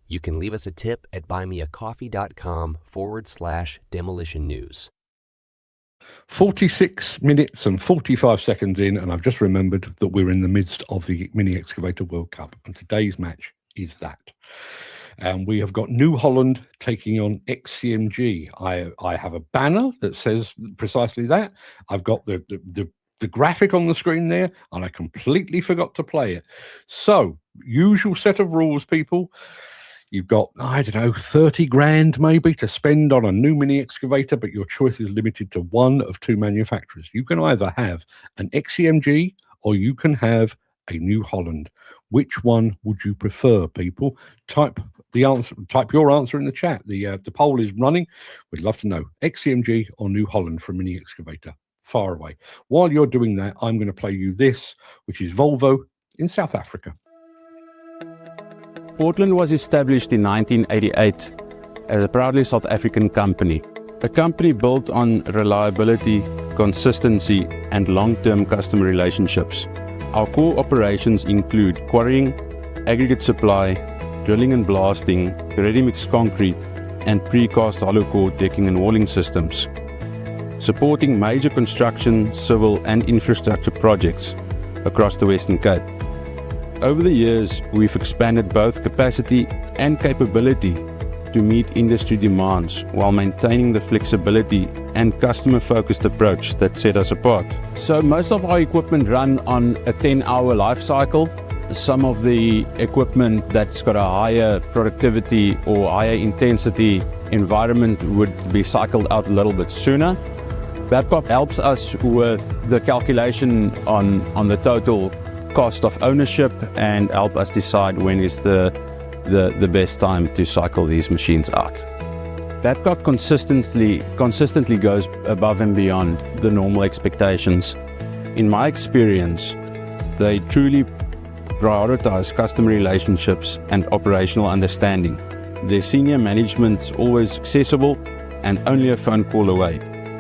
You can leave us a tip at buymeacoffee.com/demolition news. 46 minutes and 45 seconds in, and I've just remembered that we're in the midst of the Mini Excavator World Cup, and today's match is that. And we have got New Holland taking on XCMG. I have a banner that says precisely that. I've got the graphic on the screen there, and I completely forgot to play it. So, usual set of rules, people. You've got, I don't know, 30 grand maybe to spend on a new mini excavator, but your choice is limited to one of two manufacturers. You can either have an XCMG or you can have a New Holland. Which one would you prefer, people? Type your answer in the chat. The poll is running. We'd love to know. XCMG or New Holland from Mini Excavator. Far away. While you're doing that, I'm going to play you this, which is Volvo in South Africa. Portland was established in 1988 as a proudly South African company. A company built on reliability, consistency, and long-term customer relationships. Our core operations include quarrying, aggregate supply, drilling and blasting, ready-mix concrete, and precast hollow core decking and walling systems. Supporting major construction, civil, and infrastructure projects across the Western Cape. Over the years, we've expanded both capacity and capability to meet industry demands while maintaining the flexibility and customer-focused approach that set us apart. So most of our equipment run on a 10-hour life cycle. Some of the equipment that's got a higher productivity or higher intensity environment would be cycled out a little bit sooner. Babcock helps us with the calculation on the total cost of ownership and help us decide when is the best time to cycle these machines out. Babcock consistently goes above and beyond the normal expectations. In my experience, they truly prioritize customer relationships and operational understanding. Their senior management is always accessible and only a phone call away,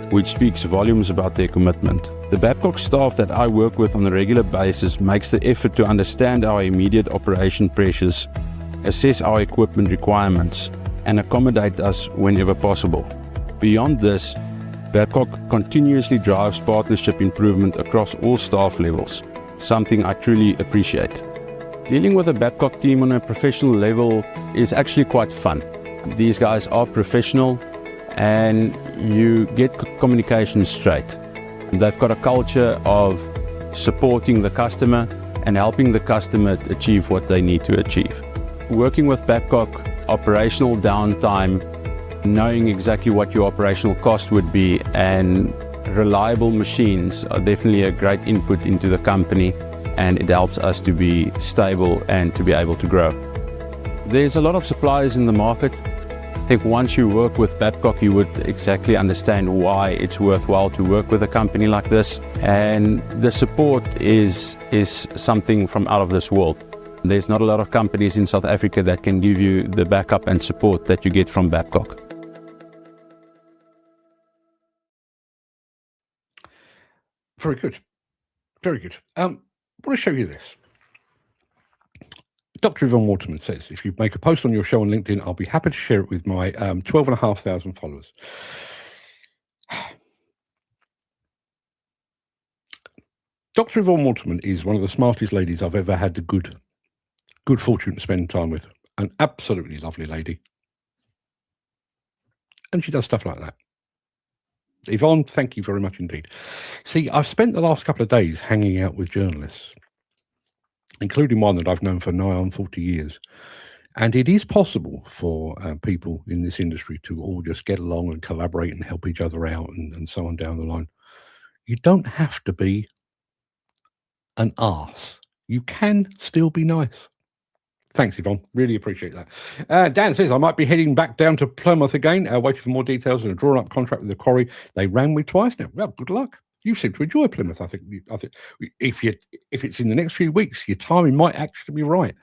which speaks volumes about their commitment. The Babcock staff that I work with on a regular basis makes the effort to understand our immediate operation pressures, assess our equipment requirements, and accommodate us whenever possible. Beyond this, Babcock continuously drives partnership improvement across all staff levels, something I truly appreciate. Dealing with a Babcock team on a professional level is actually quite fun. These guys are professional and you get communication straight. They've got a culture of supporting the customer and helping the customer achieve what they need to achieve. Working with Babcock, operational downtime, knowing exactly what your operational cost would be, and reliable machines are definitely a great input into the company, and it helps us to be stable and to be able to grow. There's a lot of suppliers in the market. I think once you work with Babcock, you would exactly understand why it's worthwhile to work with a company like this. And the support is something from out of this world. There's not a lot of companies in South Africa that can give you the backup and support that you get from Babcock. Very good. Very good. I want to show you this. Dr. Yvonne Waterman says, if you make a post on your show on LinkedIn, I'll be happy to share it with my 12,500 followers. Dr. Yvonne Waterman is one of the smartest ladies I've ever had the good fortune to spend time with. An absolutely lovely lady. And she does stuff like that. Yvonne, thank you very much indeed. See, I've spent the last couple of days hanging out with journalists, including one that I've known for nigh on 40 years. And it is possible for people in this industry to all just get along and collaborate and help each other out and so on down the line. You don't have to be an arse. You can still be nice. Thanks, Yvonne. Really appreciate that. Dan says, I might be heading back down to Plymouth again, waiting for more details and a drawn-up contract with the quarry. They rang me twice now. Well, good luck. You seem to enjoy Plymouth. I think if it's in the next few weeks, your timing might actually be right.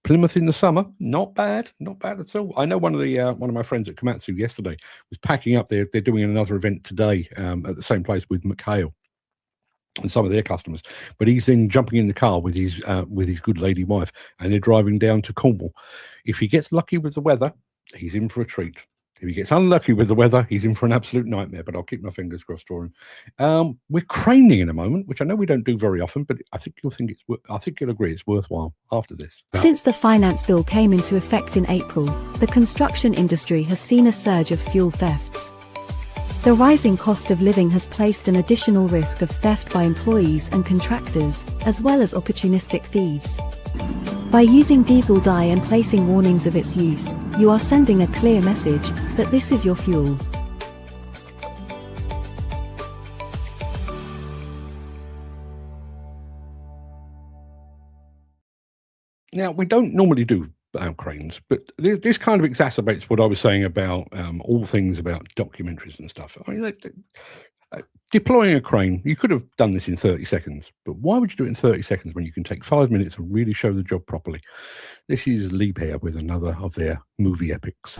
Plymouth in the summer, not bad at all. I know one of my friends at Komatsu yesterday was packing up. They're doing another event today at the same place with McHale and some of their customers. But he's then jumping in the car with his good lady wife, and they're driving down to Cornwall. If he gets lucky with the weather, he's in for a treat. If he gets unlucky with the weather, he's in for an absolute nightmare, but I'll keep my fingers crossed for him. We're craning in a moment, which I know we don't do very often, but I think you'll agree it's worthwhile after this. Since the finance bill came into effect in April, the construction industry has seen a surge of fuel thefts. The rising cost of living has placed an additional risk of theft by employees and contractors, as well as opportunistic thieves. By using diesel dye and placing warnings of its use, you are sending a clear message that this is your fuel. Now, we don't normally do cranes, but this kind of exacerbates what I was saying about all things about documentaries and stuff. I mean, deploying a crane, you could have done this in 30 seconds, but why would you do it in 30 seconds when you can take 5 minutes and really show the job properly? This is Liebherr with another of their movie epics.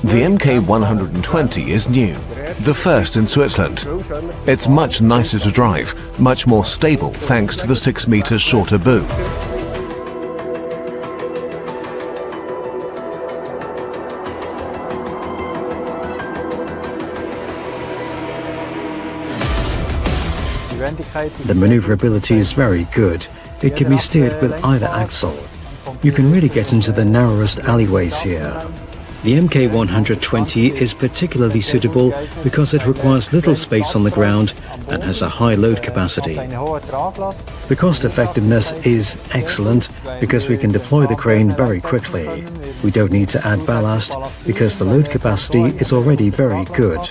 The MK120 is new, the first in Switzerland. It's much nicer to drive, much more stable thanks to the 6 meters shorter boom. The maneuverability is very good. It can be steered with either axle. You can really get into the narrowest alleyways here. The MK120 is particularly suitable because it requires little space on the ground and has a high load capacity. The cost effectiveness is excellent because we can deploy the crane very quickly. We don't need to add ballast because the load capacity is already very good.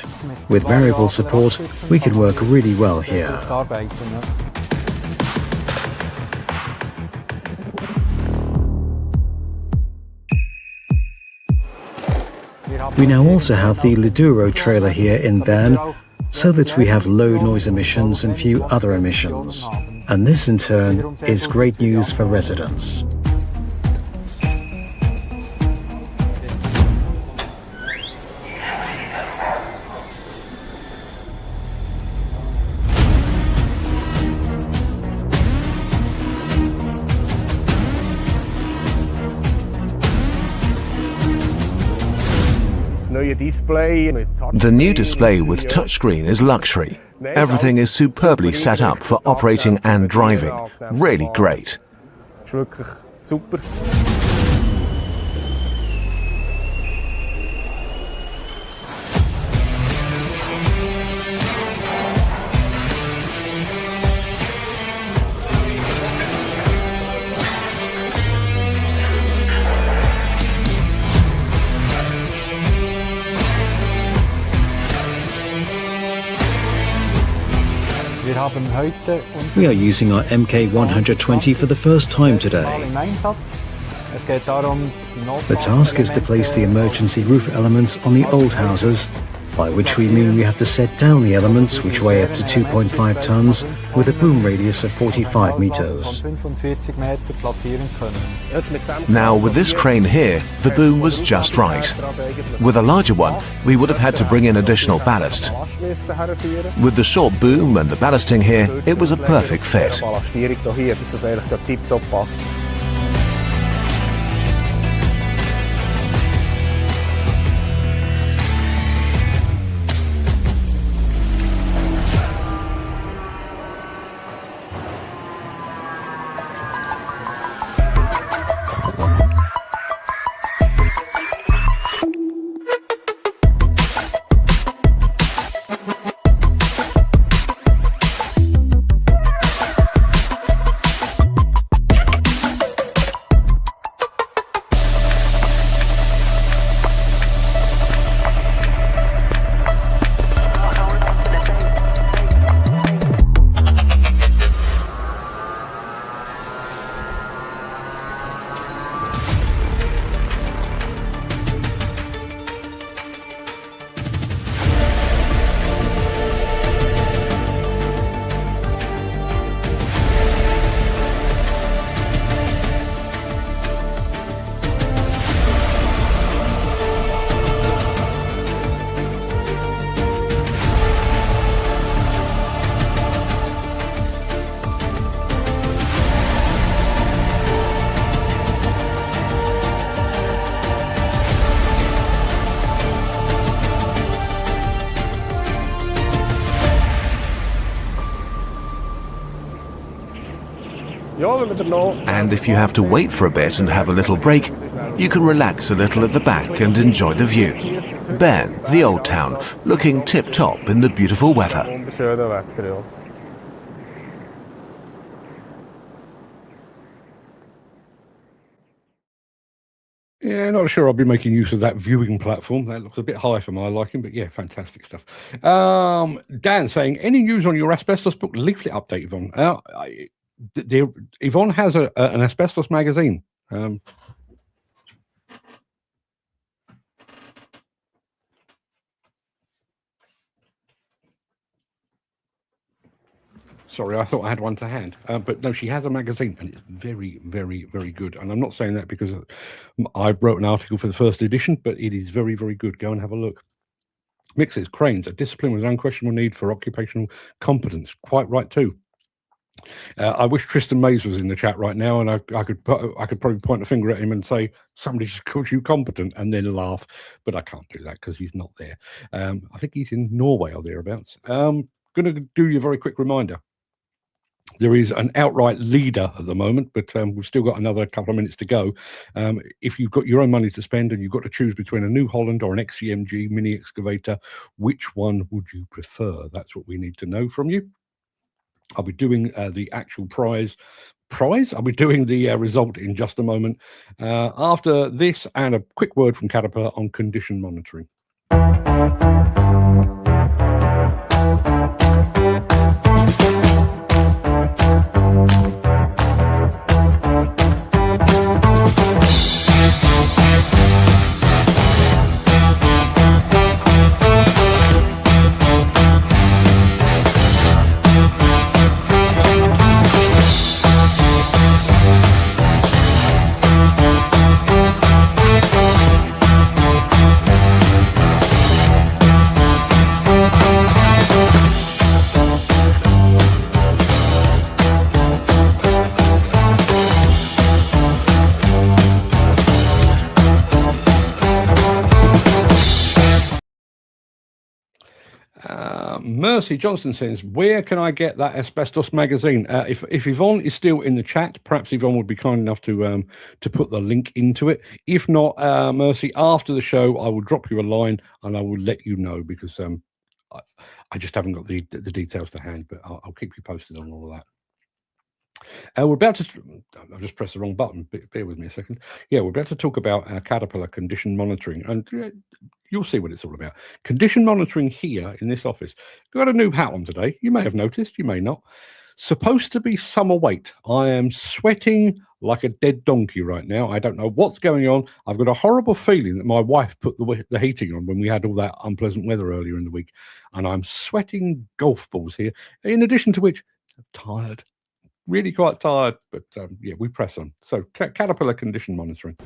With variable support, we can work really well here. We now also have the Liduro trailer here in Bern, so that we have low noise emissions and few other emissions. And this in turn is great news for residents. The new display with touchscreen is luxury. Everything is superbly set up for operating and driving. Really great. We are using our MK120 for the first time today. The task is to place the emergency roof elements on the old houses by which we mean we have to set down the elements, which weigh up to 2.5 tons, with a boom radius of 45 meters. Now, with this crane here, the boom was just right. With a larger one, we would have had to bring in additional ballast. With the short boom and the ballasting here, it was a perfect fit. And if you have to wait for a bit and have a little break, you can relax a little at the back and enjoy the view. Bern, the old town, looking tip-top in the beautiful weather. Yeah, not sure I'll be making use of that viewing platform. That looks a bit high for my liking, but yeah, fantastic stuff. Dan saying, any news on your asbestos book leaflet update, Yvonne? Yvonne has an asbestos magazine. Sorry, I thought I had one to hand. But no, she has a magazine, and it's very, very, very good. And I'm not saying that because I wrote an article for the first edition, but it is very, very good. Go and have a look. Mixes, cranes, a discipline with unquestionable need for occupational competence. Quite right, too. I wish Tristan Mays was in the chat right now, and I could probably point a finger at him and say somebody just called you competent, and then laugh. But I can't do that because he's not there. I think he's in Norway or thereabouts. Going to do you a very quick reminder. There is an outright leader at the moment, but we've still got another couple of minutes to go. If you've got your own money to spend and you've got to choose between a New Holland or an XCMG mini excavator, which one would you prefer? That's what we need to know from you. I'll be doing the actual prize. I'll be doing the result in just a moment. After this and a quick word from Caterpillar on condition monitoring. Mercy Johnson says, where can I get that asbestos magazine? If Yvonne is still in the chat, perhaps Yvonne would be kind enough to put the link into it. If not, Mercy, after the show, I will drop you a line and I will let you know, because I just haven't got the details to hand, but I'll keep you posted on all of that. We're about to, I've just pressed the wrong button, bear with me a second. Yeah, we're about to talk about Caterpillar condition monitoring, and you'll see what it's all about. Condition monitoring here in this office. We've got a new hat on today. You may have noticed, you may not. Supposed to be summer weight. I am sweating like a dead donkey right now. I don't know what's going on. I've got a horrible feeling that my wife put the heating on when we had all that unpleasant weather earlier in the week, and I'm sweating golf balls here. In addition to which, I'm tired, really quite tired. But yeah, we press on. So Caterpillar condition monitoring.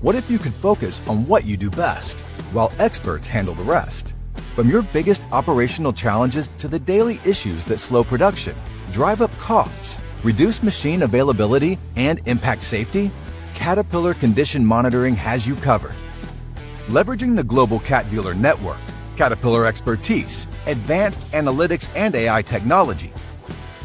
What if you could focus on what you do best, while experts handle the rest? From your biggest operational challenges to the daily issues that slow production, drive up costs, reduce machine availability, and impact safety, Caterpillar Condition Monitoring has you covered. Leveraging the global Cat dealer network, Caterpillar expertise, advanced analytics, and AI technology,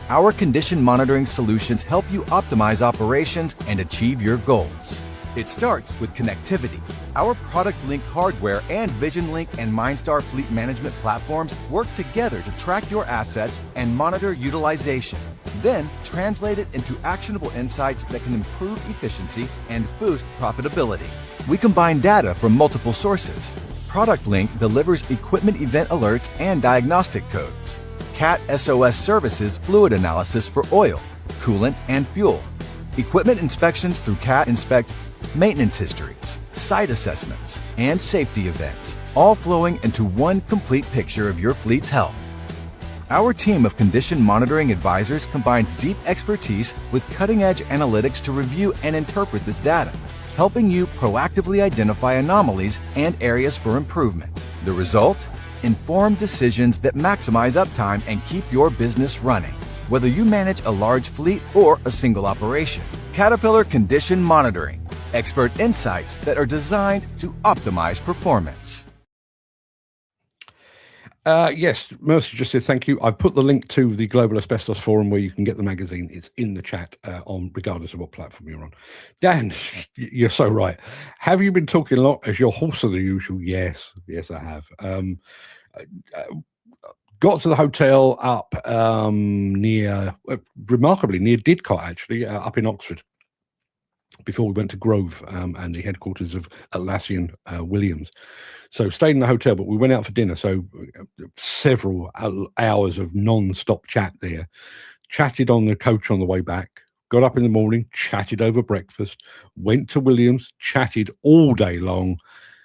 our condition monitoring solutions help you optimize operations and achieve your goals. It starts with connectivity. Our Product Link hardware and Vision Link and MindStar fleet management platforms work together to track your assets and monitor utilization. Then translate it into actionable insights that can improve efficiency and boost profitability. We combine data from multiple sources. Product Link delivers equipment event alerts and diagnostic codes. Cat SOS services fluid analysis for oil, coolant, and fuel. Equipment inspections through Cat Inspect, maintenance histories, site assessments, and safety events, all flowing into one complete picture of your fleet's health. Our team of condition monitoring advisors combines deep expertise with cutting-edge analytics to review and interpret this data, helping you proactively identify anomalies and areas for improvement. The result? Informed decisions that maximize uptime and keep your business running, whether you manage a large fleet or a single operation. Caterpillar Condition Monitoring. Expert insights that are designed to optimize performance. Yes, Mercy just said thank you. I've put the link to the Global Asbestos Forum where you can get the magazine. It's in the chat on regardless of what platform you're on. Dan, you're so right. Have you been talking a lot as your horse of the usual? Yes, I have. Got to the hotel up remarkably near Didcot, actually, up in Oxford, before we went to Grove and the headquarters of Atlassian Williams. So stayed in the hotel, but we went out for dinner. So several hours of non-stop chat there. Chatted on the coach on the way back. Got up in the morning, chatted over breakfast. Went to Williams, chatted all day long.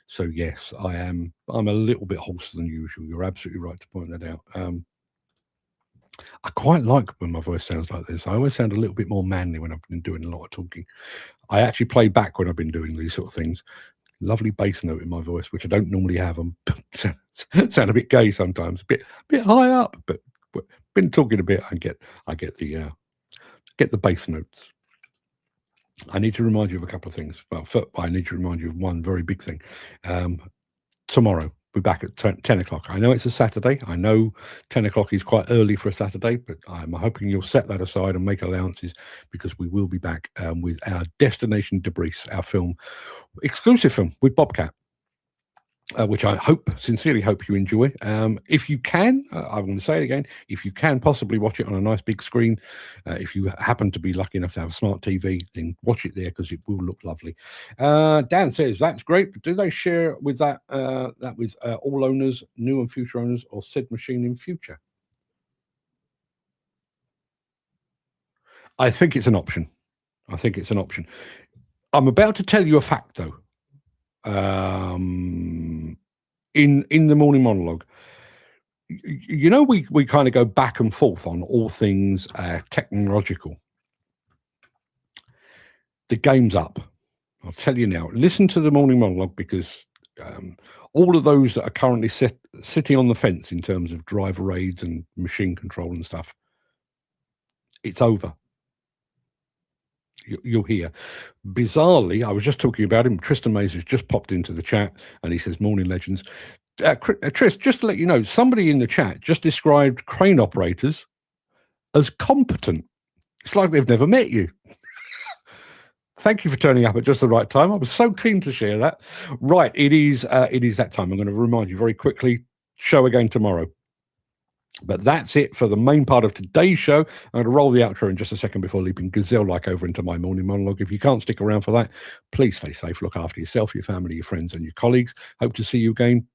So yes, I'm a little bit hoarser than usual. You're absolutely right to point that out. I quite like when my voice sounds like this. I always sound a little bit more manly when I've been doing a lot of talking. I actually play back when I've been doing these sort of things. Lovely bass note in my voice, which I don't normally have. Sound a bit gay sometimes, a bit high up, but been talking a bit. I get the bass notes. I need to remind you of a couple of things. Well, I need to remind you of one very big thing. Tomorrow, we're back at 10 o'clock. I know it's a Saturday. I know 10 o'clock is quite early for a Saturday, but I'm hoping you'll set that aside and make allowances because we will be back with our Destination Debris, our film, exclusive film with Bobcat. Which I sincerely hope you enjoy. If you can, I'm going to say it again, if you can possibly watch it on a nice big screen, if you happen to be lucky enough to have a smart TV, then watch it there because it will look lovely. Dan says, that's great, but do they share with that with all owners, new and future owners, or said machine in future? I think it's an option. I'm about to tell you a fact, though. In the morning monologue, you know, we kind of go back and forth on all things technological. The game's up. I'll tell you now. Listen to the morning monologue because all of those that are currently sitting on the fence in terms of driver aids and machine control and stuff, it's over. You'll hear. Bizarrely, I was just talking about him. Tristan Mays has just popped into the chat and he says, morning legends. Tris, just to let you know, somebody in the chat just described crane operators as competent. It's like they've never met you. Thank you for turning up at just the right time. I was so keen to share that. Right, it is that time. I'm going to remind you very quickly, show again tomorrow. But that's it for the main part of today's show. I'm going to roll the outro in just a second before leaping gazelle-like over into my morning monologue. If you can't stick around for that, please stay safe. Look after yourself, your family, your friends, and your colleagues. Hope to see you again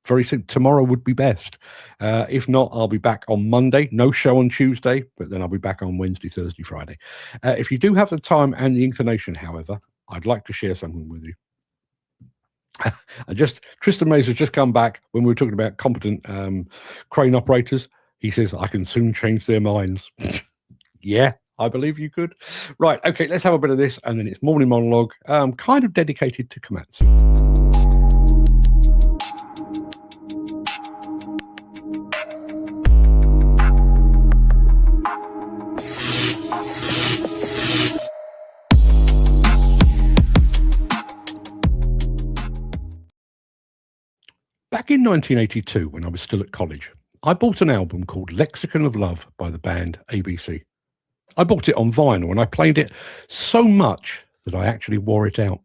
very soon. Tomorrow would be best. If not, I'll be back on Monday. No show on Tuesday, but then I'll be back on Wednesday, Thursday, Friday. If you do have the time and the inclination, however, I'd like to share something with you. Tristan Mays has just come back when we were talking about competent crane operators. He says, I can soon change their minds. Yeah, I believe you could. Right, okay, let's have a bit of this, and then it's morning monologue, kind of dedicated to Komatsu. Back in 1982, when I was still at college, I bought an album called Lexicon of Love by the band ABC. I bought it on vinyl and I played it so much that I actually wore it out.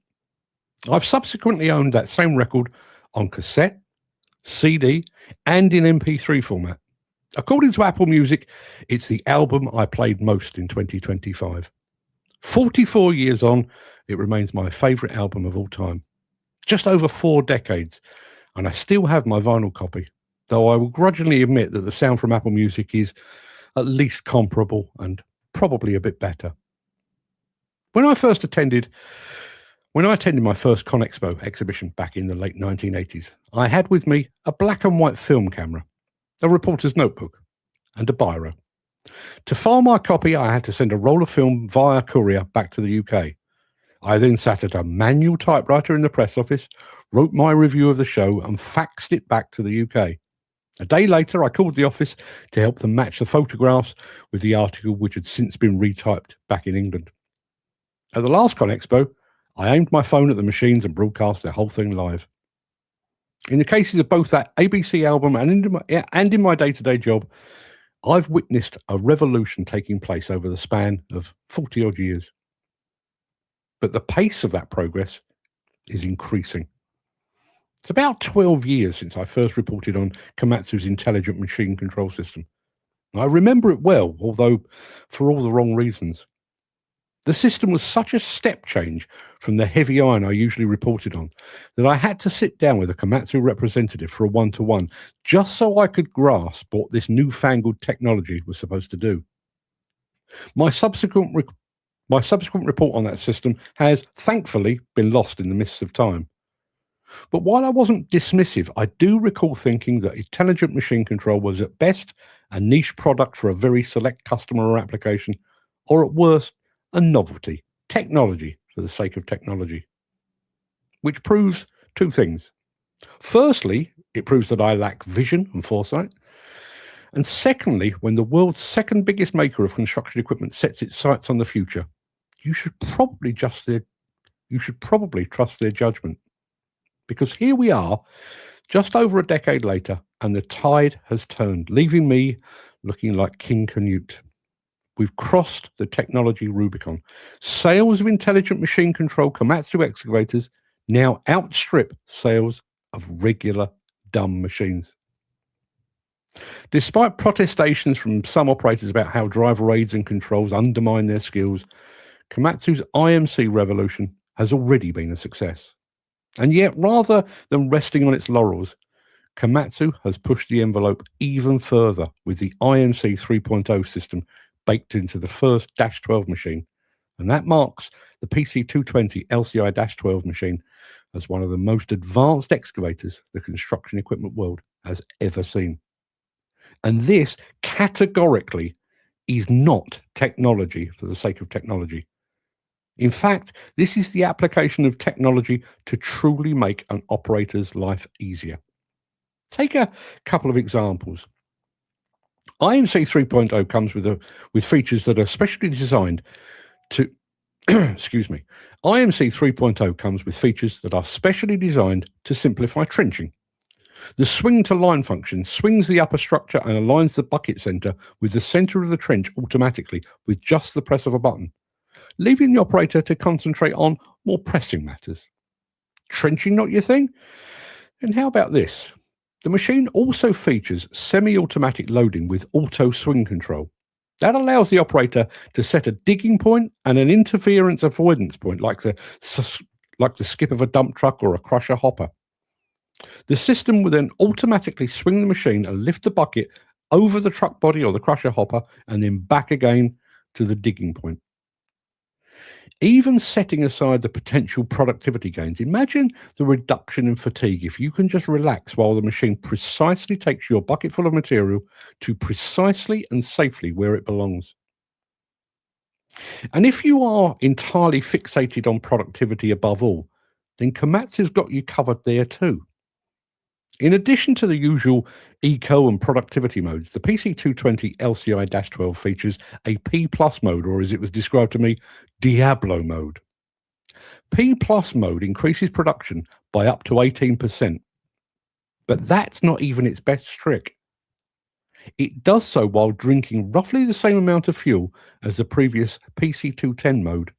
I've subsequently owned that same record on cassette, CD, and in MP3 format. According to Apple Music, it's the album I played most in 2025. 44 years on, it remains my favourite album of all time. Just over 4 decades. And I still have my vinyl copy, though I will grudgingly admit that the sound from Apple Music is at least comparable and probably a bit better. When I attended my first ConExpo exhibition back in the late 1980s, I had with me a black and white film camera, a reporter's notebook, and a biro. To file my copy, I had to send a roll of film via courier back to the UK. I then sat at a manual typewriter in the press office, wrote my review of the show and faxed it back to the UK. A day later, I called the office to help them match the photographs with the article, which had since been retyped back in England. At the last ConExpo, I aimed my phone at the machines and broadcast the whole thing live. In the cases of both that ABC album and in my day-to-day job, I've witnessed a revolution taking place over the span of 40-odd years. But the pace of that progress is increasing. It's about 12 years since I first reported on Komatsu's intelligent machine control system. I remember it well, although for all the wrong reasons. The system was such a step change from the heavy iron I usually reported on that I had to sit down with a Komatsu representative for a one-to-one just so I could grasp what this newfangled technology was supposed to do. My subsequent report on that system has, thankfully, been lost in the mists of time. But while I wasn't dismissive, I do recall thinking that intelligent machine control was at best a niche product for a very select customer or application, or at worst, a novelty, technology for the sake of technology. Which proves 2 things. Firstly, it proves that I lack vision and foresight. And secondly, when the world's second biggest maker of construction equipment sets its sights on the future, you should probably trust their judgment. Because here we are, just over a decade later, and the tide has turned, leaving me looking like King Canute. We've crossed the technology Rubicon. Sales of intelligent machine control Komatsu excavators now outstrip sales of regular dumb machines. Despite protestations from some operators about how driver aids and controls undermine their skills, Komatsu's IMC revolution has already been a success. And yet, rather than resting on its laurels, Komatsu has pushed the envelope even further with the IMC 3.0 system baked into the first Dash 12 machine. And that marks the PC220 LCI Dash 12 machine as one of the most advanced excavators the construction equipment world has ever seen. And this categorically is not technology for the sake of technology. In fact, this is the application of technology to truly make an operator's life easier. Take a couple of examples. IMC 3.0 comes with features that are specially designed to IMC 3.0 comes with features that are specially designed to simplify trenching. The swing to line function swings the upper structure and aligns the bucket center with the center of the trench automatically with just the press of a button, leaving the operator to concentrate on more pressing matters. Trenching not your thing? And how about this? The machine also features semi-automatic loading with auto swing control. That allows the operator to set a digging point and an interference avoidance point like the skip of a dump truck or a crusher hopper. The system will then automatically swing the machine and lift the bucket over the truck body or the crusher hopper and then back again to the digging point. Even setting aside the potential productivity gains, imagine the reduction in fatigue if you can just relax while the machine precisely takes your bucket full of material to precisely and safely where it belongs. And if you are entirely fixated on productivity above all, then Komatsu's got you covered there too. In addition to the usual eco and productivity modes, the PC220 LCI-12 features a P+ mode, or as it was described to me, Diablo mode. P+ mode increases production by up to 18%, but that's not even its best trick. It does so while drinking roughly the same amount of fuel as the previous PC210 mode.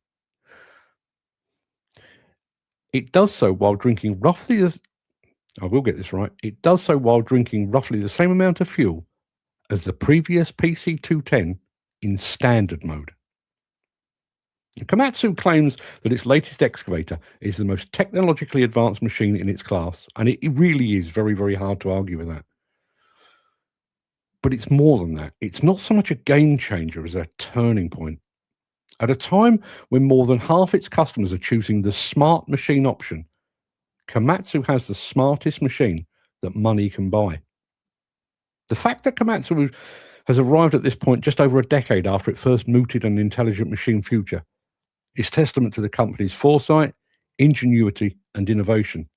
It does so while drinking roughly the I will get this right. It does so while drinking roughly the same amount of fuel as the previous PC210 in standard mode. Komatsu claims that its latest excavator is the most technologically advanced machine in its class, and it really is very, very hard to argue with that. But it's more than that. It's not so much a game changer as a turning point. At a time when more than half its customers are choosing the smart machine option, Komatsu has the smartest machine that money can buy. The fact that Komatsu has arrived at this point just over a decade after it first mooted an intelligent machine future is testament to the company's foresight, ingenuity, and innovation.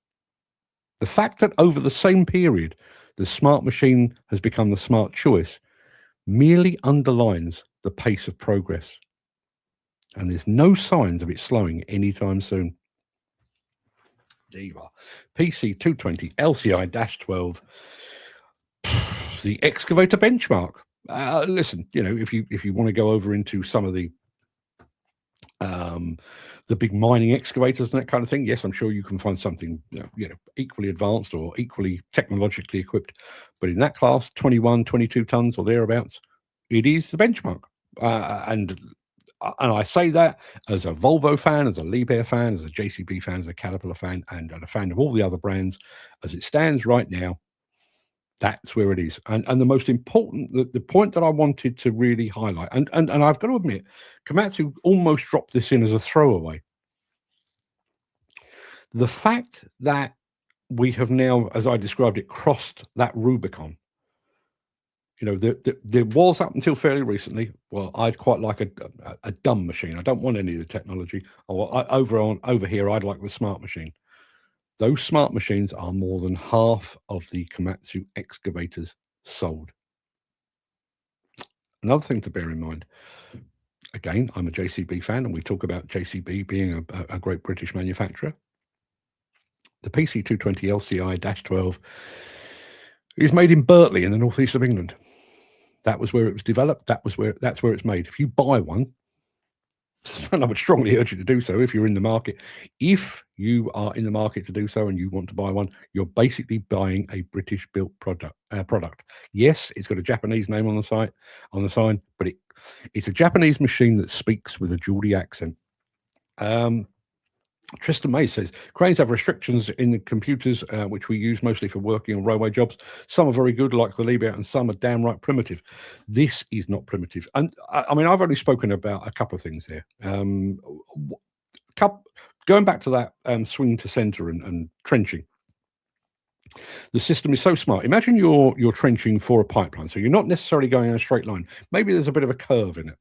The fact that over the same period, the smart machine has become the smart choice merely underlines the pace of progress. And there's no signs of it slowing anytime soon. There you are. PC220 LCI-12, the excavator benchmark. Listen, if you want to go over into some of the big mining excavators and that kind of thing, yes, I'm sure you can find something equally advanced or equally technologically equipped. But in that class, 21, 22 tons or thereabouts, it is the benchmark. And I say that as a Volvo fan, as a Liebherr fan, as a JCB fan, as a Caterpillar fan, and a fan of all the other brands. As it stands right now, that's where it is. And the most important, the point that I wanted to really highlight, and I've got to admit, Komatsu almost dropped this in as a throwaway. The fact that we have now, as I described it, crossed that Rubicon. There was up until fairly recently. Well, I'd quite like a dumb machine. I don't want any of the technology. Over here, I'd like the smart machine. Those smart machines are more than half of the Komatsu excavators sold. Another thing to bear in mind. Again, I'm a JCB fan, and we talk about JCB being a great British manufacturer. The PC220 LCI-12 is made in Burtley in the northeast of England. That was where it was developed. That's where it's made. If you buy one, and I would strongly urge you to do so if you're in the market. If you are in the market to do so and you want to buy one, you're basically buying a British-built product. Yes, it's got a Japanese name on the sign, but it's a Japanese machine that speaks with a Geordie accent. Tristan May says, cranes have restrictions in the computers, which we use mostly for working on railway jobs. Some are very good, like the Liebherr, and some are downright primitive. This is not primitive. And I mean, I've only spoken about a couple of things there. Going back to that swing to center and trenching. The system is so smart. Imagine you're trenching for a pipeline. So you're not necessarily going in a straight line. Maybe there's a bit of a curve in it.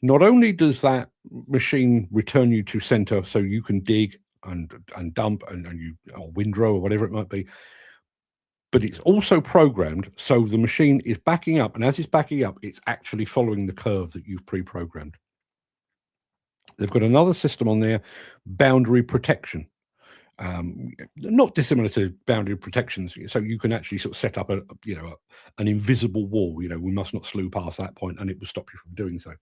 Not only does that machine return you to center so you can dig and dump or windrow or whatever it might be, but it's also programmed so the machine is backing up, and as it's backing up, it's actually following the curve that you've pre-programmed. They've got another system on there, boundary protection. Not dissimilar to boundary protections, so you can actually sort of set up an invisible wall. We must not slew past that point, and it will stop you from doing so.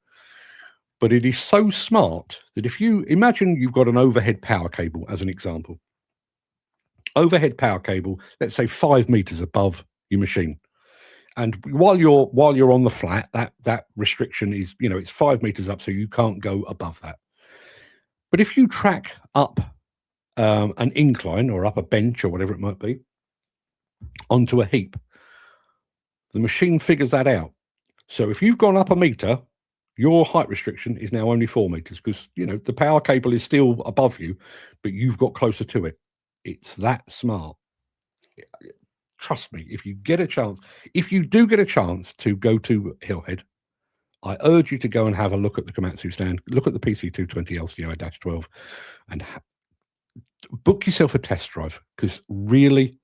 But it is so smart that if you imagine you've got an overhead power cable, as an example, overhead power cable, let's say 5 meters above your machine, and while you're on the flat, that restriction is it's 5 meters up, so you can't go above that. But if you track up an incline or up a bench or whatever it might be onto a heap. The machine figures that out. So if you've gone up a meter, your height restriction is now only 4 meters because, you know, the power cable is still above you, but you've got closer to it. It's that smart. Trust me, if you get a chance, if you do get a chance to go to Hillhead, I urge you to go and have a look at the Komatsu stand, look at the PC220 LCI-12 and book yourself a test drive because really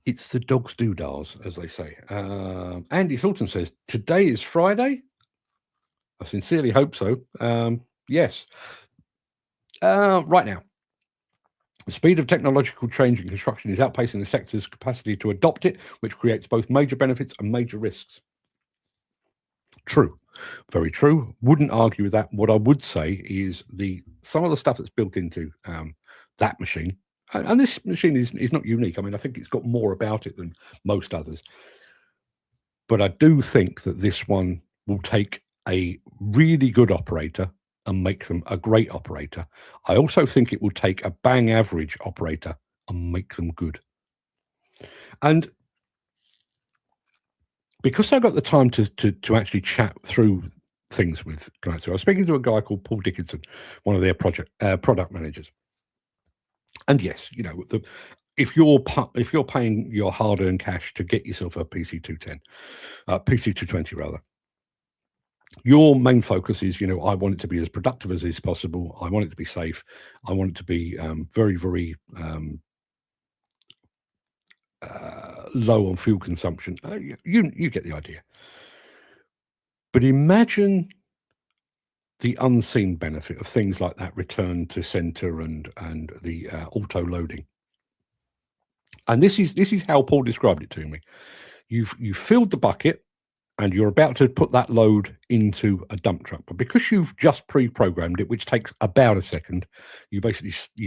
it's the dog's doodahs, as they say. Andy Thornton says, today is Friday. I sincerely hope so. Yes. Right now, the speed of technological change in construction is outpacing the sector's capacity to adopt it, which creates both major benefits and major risks. True. Very true. Wouldn't argue with that. What I would say is some of the stuff that's built into that machine, and this machine is not unique. I mean, I think it's got more about it than most others. But I do think that this one will take a really good operator and make them a great operator. I also think it will take a bang average operator and make them good. And because I got the time to actually chat through things with Komatsu, I was speaking to a guy called Paul Dickinson, one of their product managers. And yes, you know, if you're paying your hard-earned cash to get yourself a PC220 rather, your main focus is, you know, I want it to be as productive as is possible. I want it to be safe. I want it to be very, very low on fuel consumption. You get the idea. But imagine the unseen benefit of things like that return to center and the auto loading. And this is how Paul described it to me. You've filled the bucket and you're about to put that load into a dump truck, but because you've just pre-programmed it, which takes about a second, you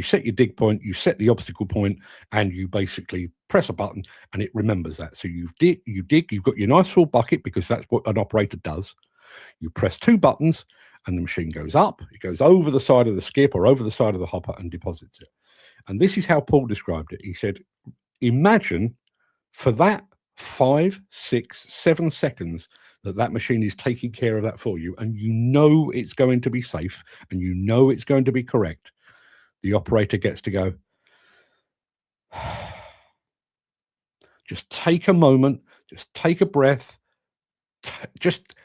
set your dig point, you set the obstacle point, and you basically press a button and it remembers that. So you dig, you've got your nice full bucket because that's what an operator does. You press 2 buttons and the machine goes up, it goes over the side of the skip or over the side of the hopper and deposits it. And this is how Paul described it. He said, imagine for that 5, 6, 7 seconds that machine is taking care of that for you, and you know it's going to be safe and you know it's going to be correct, the operator gets to go, just take a moment, just take a breath, just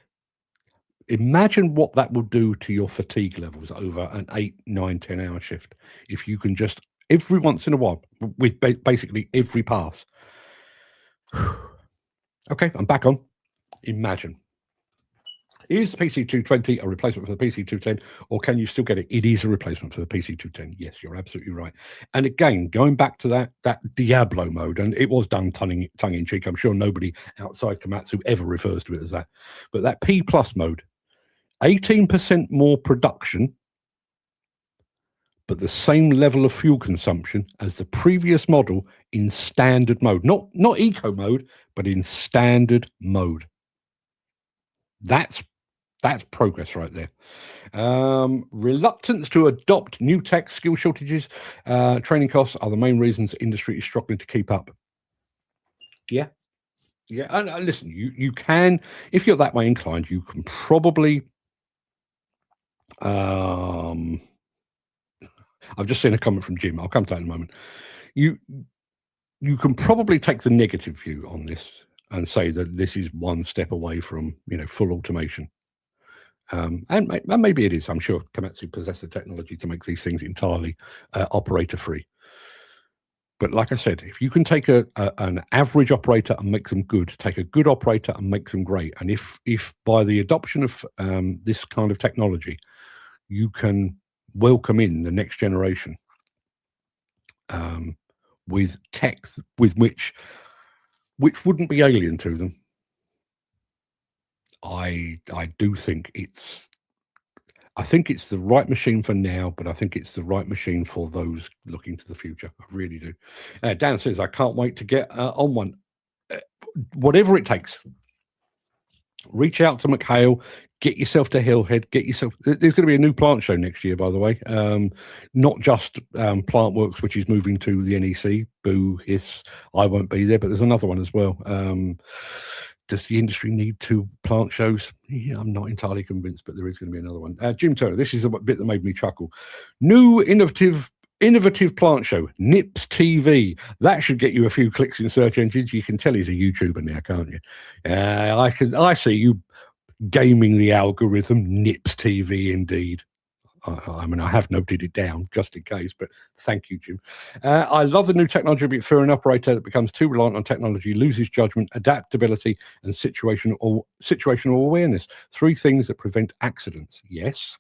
imagine what that will do to your fatigue levels over an 8, 9, 10 hour shift. If you can just every once in a while, with basically every pass. Okay, I'm back on. Imagine. Is the PC220 a replacement for the PC210, or can you still get it? It is a replacement for the PC210. Yes, you're absolutely right. And again, going back to that Diablo mode, and it was done tongue-in-cheek. I'm sure nobody outside Komatsu ever refers to it as that. But that P+ mode, 18% more production, but the same level of fuel consumption as the previous model in standard mode. Not eco mode, but in standard mode. That's progress right there. Reluctance to adopt new tech, skill shortages, training costs are the main reasons the industry is struggling to keep up. Yeah. And listen, you can, if you're that way inclined, you can probably... I've just seen a comment from Jim. I'll come to that in a moment. You can probably take the negative view on this and say that this is one step away from, you know, full automation. And maybe it is. I'm sure Komatsu possess the technology to make these things entirely operator-free. But like I said, if you can take an average operator and make them good, take a good operator and make them great, and if by the adoption of this kind of technology, you can welcome in the next generation with tech with which wouldn't be alien to them. I do think it's the right machine for now, but I think it's the right machine for those looking to the future. I really do. Dan says, I can't wait to get on one. Whatever it takes. reach out to McHale, get yourself to Hillhead, there's going to be a new plant show next year, by the way. Not just Plant Works, which is moving to the NEC. Boo, hiss, I won't be there, but there's another one as well. Does the industry need 2 plant shows? Yeah, I'm not entirely convinced, but there is going to be another one. Jim Turner, this is the bit that made me chuckle. New innovative plant show, Nips TV. That should get you a few clicks in search engines. You can tell he's a YouTuber now, can't you? I see you gaming the algorithm. Nips TV, indeed. I mean, I have noted it down just in case, but thank you, Jim. I love the new technology for an operator that becomes too reliant on technology, loses judgment, adaptability, and situational awareness. 3 things that prevent accidents. Yes,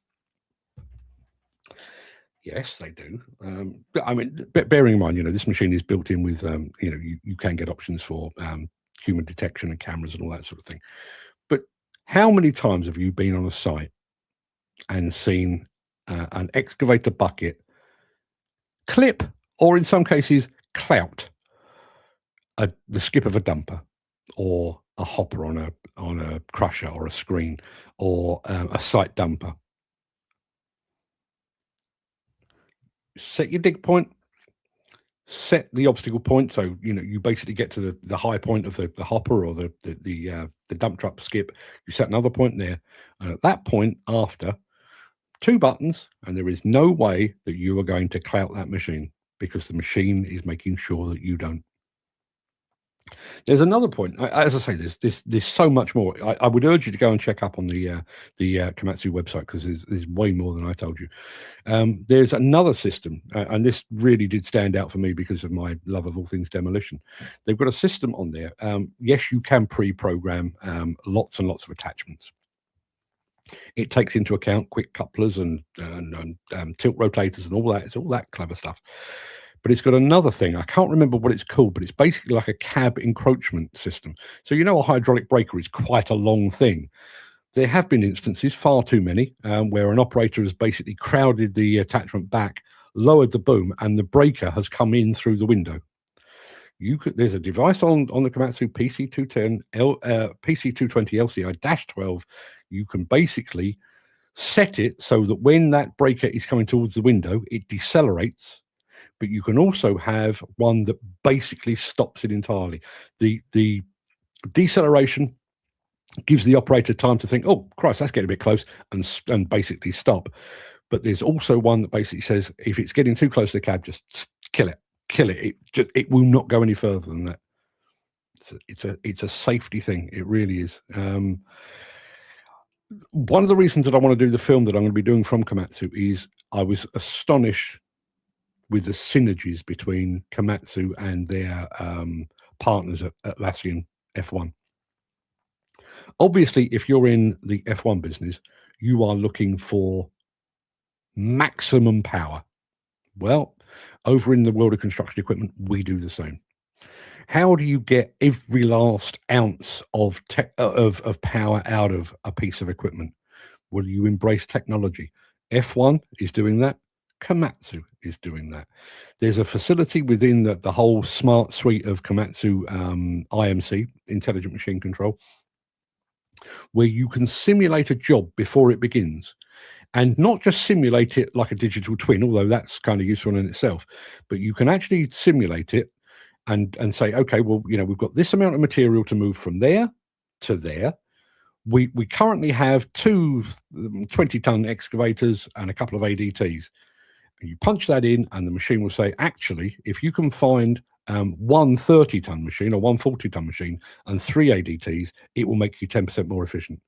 they do. I mean, bearing in mind, this machine is built in with, you can get options for human detection and cameras and all that sort of thing. But how many times have you been on a site and seen an excavator bucket clip, or in some cases clout, the skip of a dumper, or a hopper on a crusher or a screen, or a site dumper? Set your dig point, set the obstacle point, so you basically get to the high point of the hopper or the dump truck skip. You set another point there, and at that point, after 2 buttons, and there is no way that you are going to clout that machine, because the machine is making sure that you don't. There's another point. As I say, there's so much more. I would urge you to go and check up on the Komatsu website, because there's way more than I told you. There's another system, and this really did stand out for me because of my love of all things demolition. They've got a system on there. Yes, you can pre-program lots and lots of attachments. It takes into account quick couplers and tilt rotators and all that. It's all that clever stuff. But it's got another thing. I can't remember what it's called, but it's basically like a cab encroachment system. So a hydraulic breaker is quite a long thing. There have been instances, far too many, where an operator has basically crowded the attachment back, lowered the boom, and the breaker has come in through the window. There's a device on the Komatsu PC220 LCI-12. You can basically set it so that when that breaker is coming towards the window, it decelerates. But you can also have one that basically stops it entirely. The deceleration gives the operator time to think, oh, Christ, that's getting a bit close, and basically stop. But there's also one that basically says, if it's getting too close to the cab, just kill it. It will not go any further than that. It's a safety thing. It really is. One of the reasons that I want to do the film that I'm going to be doing from Komatsu is I was astonished with the synergies between Komatsu and their partners at Atlassian F1. Obviously, if you're in the F1 business, you are looking for maximum power. Well, over in the world of construction equipment, we do the same. How do you get every last ounce of power out of a piece of equipment? Well, you embrace technology. F1 is doing that. Komatsu is doing that. There's a facility within the whole smart suite of Komatsu IMC, Intelligent Machine Control, where you can simulate a job before it begins. And not just simulate it like a digital twin, although that's kind of useful in itself, but you can actually simulate it and say, okay, well, we've got this amount of material to move from there to there. We currently have 2 20-ton excavators and a couple of ADTs. And you punch that in, and the machine will say, actually, if you can find 1 30-ton machine or 1 40-ton machine and 3 ADTs, it will make you 10% more efficient.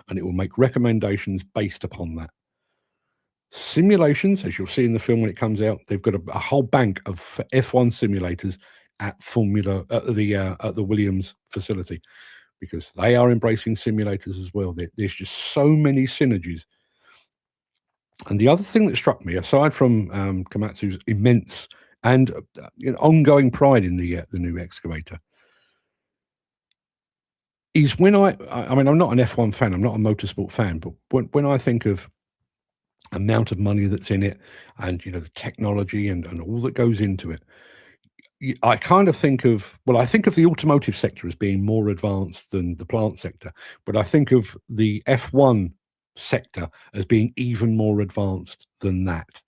And it will make recommendations based upon that. Simulations, as you'll see in the film when it comes out, they've got a whole bank of F1 simulators at the Williams facility, because they are embracing simulators as well. There's just so many synergies. And the other thing that struck me, aside from Komatsu's immense and ongoing pride in the new excavator, is when I mean, I'm not an F1 fan, I'm not a motorsport fan, but when I think of amount of money that's in it, and the technology and all that goes into it, I kind of think of, well, I think of the automotive sector as being more advanced than the plant sector, but I think of the F1 sector as being even more advanced than that.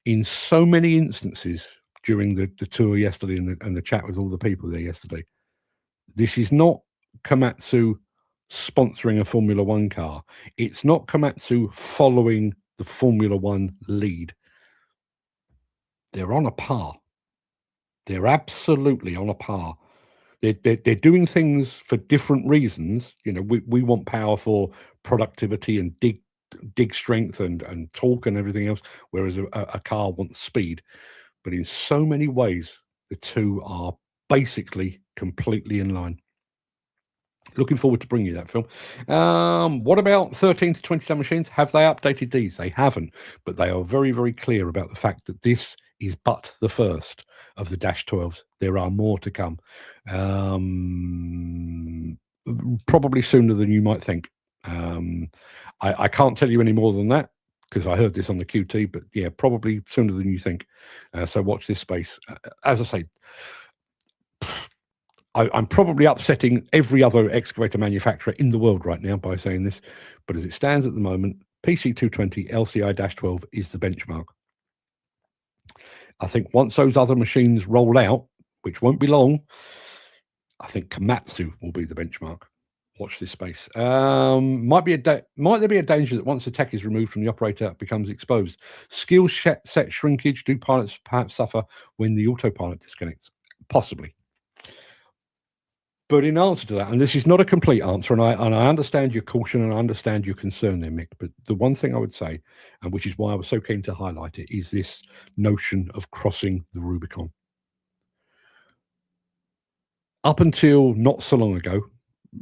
In so many instances during the tour yesterday and the chat with all the people there yesterday, this is not Komatsu sponsoring a Formula One car. It's not Komatsu following the Formula One lead. They're on a par. They're absolutely on a par. They're doing things for different reasons. You know, we want power for productivity and dig strength and torque and everything else, whereas a car wants speed. But in so many ways, the two are basically completely in line. Looking forward to bringing you that film. What about 13 to 20 ton machines? Have they updated these? They haven't, but they are very, very clear about the fact that this is but the first of the Dash 12s. There are more to come. Probably sooner than you might think. I can't tell you any more than that because I heard this on the QT, but yeah, probably sooner than you think. So watch this space. As I say, I'm probably upsetting every other excavator manufacturer in the world right now by saying this, but as it stands at the moment, PC220 LCI-12 is the benchmark. I think once those other machines roll out, which won't be long, I think Komatsu will be the benchmark. Watch this space. Might there be a danger that once the tech is removed from the operator, it becomes exposed? Skill set shrinkage. Do pilots perhaps suffer when the autopilot disconnects? Possibly. But in answer to that, and this is not a complete answer, and I understand your caution and I understand your concern there, Mick, but the one thing I would say, and which is why I was so keen to highlight it, is this notion of crossing the Rubicon. Up until not so long ago,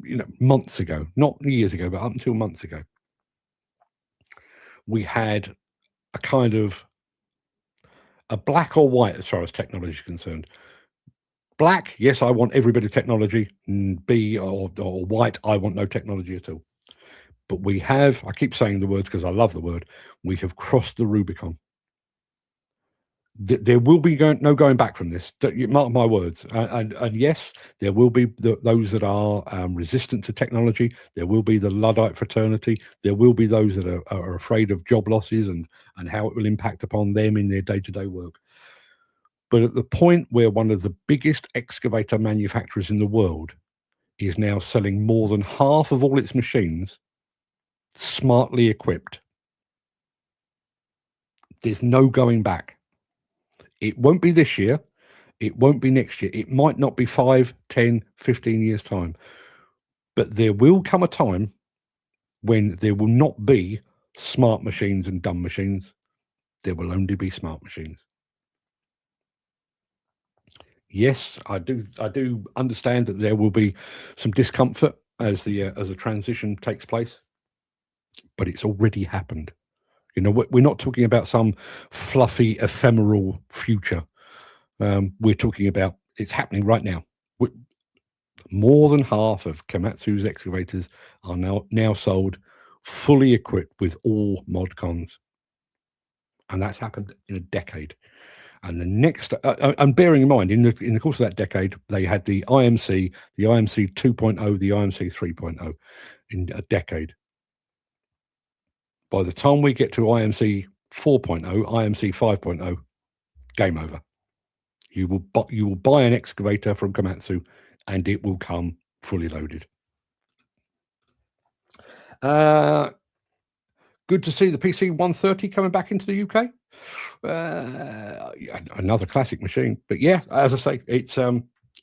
you know, months ago, not years ago, but up until months ago, we had a kind of a black or white as far as technology is concerned. Black, yes, I want every bit of technology. B or white, I want no technology at all. But we have, I keep saying the words because I love the word, we have crossed the Rubicon. There will be no going back from this. Mark my words. And yes, there will be those that are resistant to technology. There will be the Luddite fraternity. There will be those that are afraid of job losses and how it will impact upon them in their day-to-day work. But at the point where one of the biggest excavator manufacturers in the world is now selling more than half of all its machines smartly equipped, there's no going back. It won't be this year. It won't be next year. It might not be 5, 10, 15 years' time. But there will come a time when there will not be smart machines and dumb machines. There will only be smart machines. Yes, I do understand that there will be some discomfort as the transition takes place, but it's already happened. You know, we're not talking about some fluffy, ephemeral future. We're talking about it's happening right now. More than half of Komatsu's excavators are now sold fully equipped with all mod cons, and that's happened in a decade. And the next, and bearing in mind, in the course of that decade, they had the IMC 2.0, the IMC 3.0 in a decade. By the time we get to IMC 4.0, IMC 5.0, game over. You will buy an excavator from Komatsu, and it will come fully loaded. Good to see the PC 130 coming back into the UK. Another classic machine, but yeah, as I say, it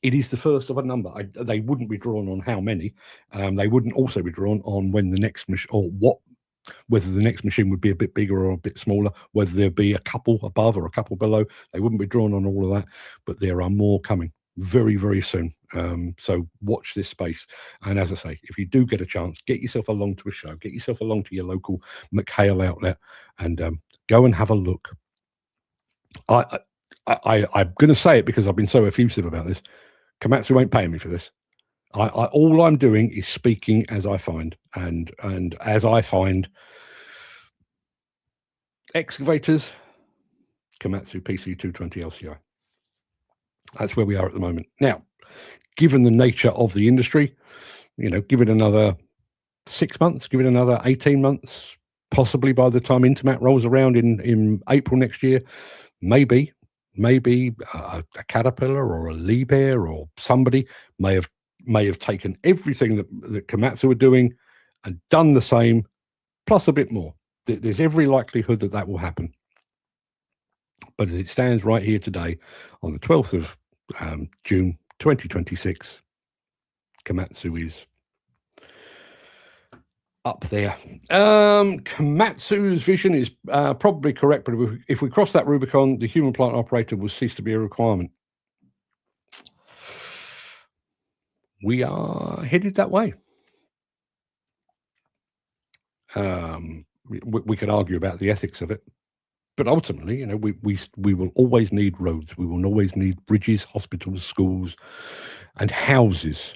is the first of a number. They wouldn't be drawn on how many. They wouldn't also be drawn on when the next machine or whether the next machine would be a bit bigger or a bit smaller, whether there'd be a couple above or a couple below. They wouldn't be drawn on all of that, but there are more coming very, very soon. So watch this space. And as I say, if you do get a chance, get yourself along to a show, get yourself along to your local McHale outlet and go and have a look. I'm going to say it because I've been so effusive about this. Komatsu ain't paying me for this. All I'm doing is speaking as I find, and as I find excavators, Komatsu PC220 LCI. That's where we are at the moment. Now, given the nature of the industry, give it another 6 months, give it another 18 months, possibly by the time Intermat rolls around in April next year, maybe a Caterpillar or a Liebherr or somebody may have taken everything that Komatsu are doing and done the same, plus a bit more. There's every likelihood that will happen. But as it stands right here today, on the 12th of June 2026, Komatsu is up there. Komatsu's vision is probably correct, but if we cross that Rubicon, the human plant operator will cease to be a requirement. We are headed that way. We could argue about the ethics of it, but ultimately, we will always need roads. We will always need bridges, hospitals, schools, and houses.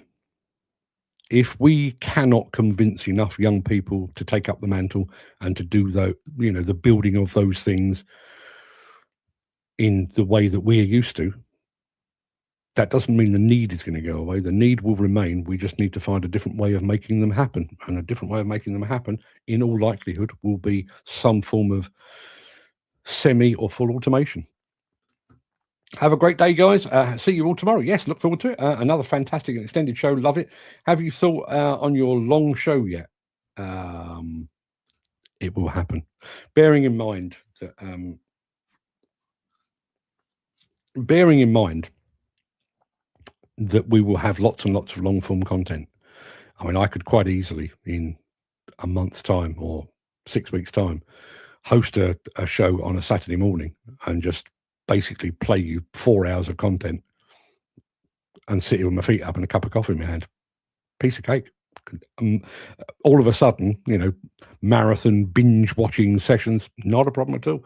If we cannot convince enough young people to take up the mantle and to do the building of those things in the way that we're used to, that doesn't mean the need is going to go away. The need will remain. We just need to find a different way of making them happen. And a different way of making them happen, in all likelihood, will be some form of semi or full automation. Have a great day, guys. See you all tomorrow. Yes, look forward to it. Another fantastic and extended show. Love it. Have you thought on your long show yet? It will happen. Bearing in mind that we will have lots and lots of long form content. I mean, I could quite easily, in a month's time or 6 weeks' time, host a show on a Saturday morning and just basically play you 4 hours of content and sit here with my feet up and a cup of coffee in my hand. Piece of cake. All of a sudden, marathon binge watching sessions, not a problem at all.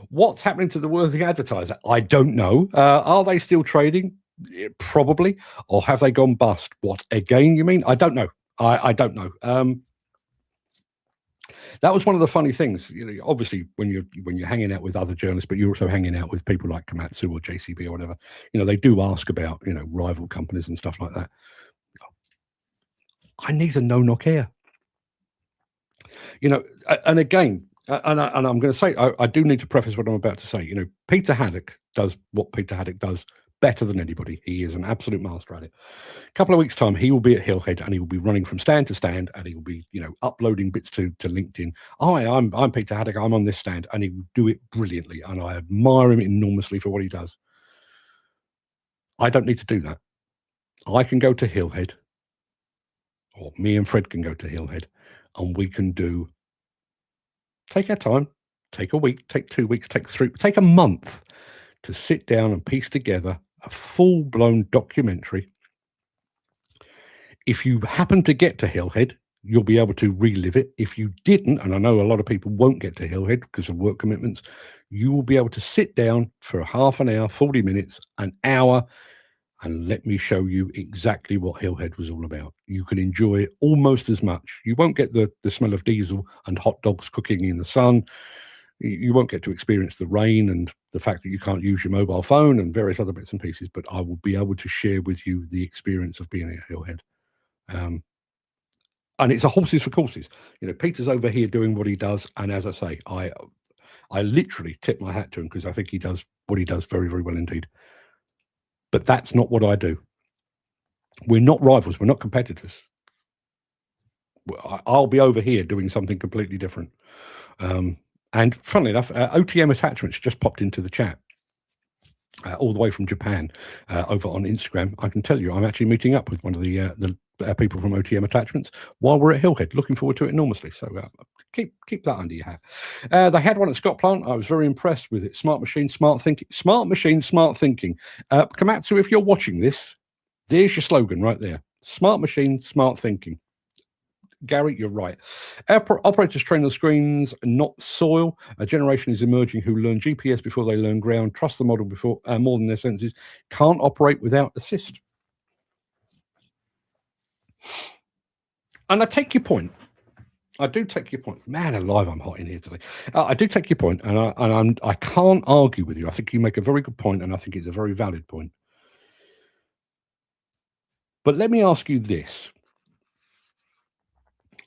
What's happening to the worthy advertiser? I don't know. Are they still trading? Probably. Or have they gone bust? What again, you mean? I don't know. I don't know. That was one of the funny things. Obviously, when you're hanging out with other journalists, but you're also hanging out with people like Komatsu or JCB or whatever, they do ask about rival companies and stuff like that. I neither know nor care. And again, and I'm going to say, I do need to preface what I'm about to say. Peter Haddock does what Peter Haddock does better than anybody. He is an absolute master at it. A couple of weeks' time, he will be at Hillhead and he will be running from stand to stand and he will be, uploading bits to LinkedIn. Hi, I'm Peter Haddock. I'm on this stand, and he will do it brilliantly. And I admire him enormously for what he does. I don't need to do that. I can go to Hillhead, or me and Fred can go to Hillhead, and we can take our time, take a week, take 2 weeks, take a month to sit down and piece together a full-blown documentary. If you happen to get to Hillhead, you'll be able to relive it. If you didn't, and I know a lot of people won't get to Hillhead because of work commitments, you will be able to sit down for half an hour, 40 minutes, an hour, and let me show you exactly what Hillhead was all about. You can enjoy it almost as much. You won't get the smell of diesel and hot dogs cooking in the sun. You won't get to experience the rain and the fact that you can't use your mobile phone and various other bits and pieces, but I will be able to share with you the experience of being at Hillhead. And it's a horses for courses. Peter's over here doing what he does, and as I say, I literally tip my hat to him because I think he does what he does very, very well indeed. But that's not what I do. We're not rivals. We're not competitors. I'll be over here doing something completely different. And funnily enough, OTM Attachments just popped into the chat all the way from Japan over on Instagram. I can tell you I'm actually meeting up with one of the people from OTM Attachments while we're at Hillhead. Looking forward to it enormously. So keep that under your hat. They had one at Scott Plant. I was very impressed with it. Smart machine, smart thinking. Smart machine, smart thinking. Komatsu, if you're watching this, there's your slogan right there. Smart machine, smart thinking. Gary, you're right. Operators train on screens, not soil. A generation is emerging who learn GPS before they learn ground, trust the model before more than their senses, can't operate without assist. And I take your point. I do take your point. Man alive, I'm hot in here today. I do take your point, and I can't argue with you. I think you make a very good point, and I think it's a very valid point. But let me ask you this.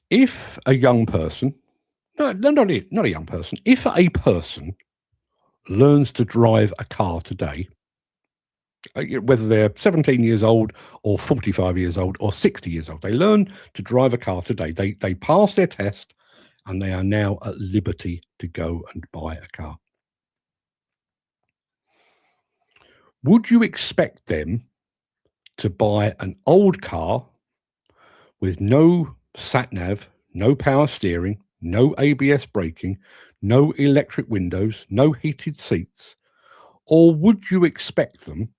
If a young person, not a young person, if a person learns to drive a car today, whether they're 17 years old or 45 years old or 60 years old, they learn to drive a car today. They pass their test and they are now at liberty to go and buy a car. Would you expect them to buy an old car with no sat-nav, no power steering, no ABS braking, no electric windows, no heated seats? Or would you expect them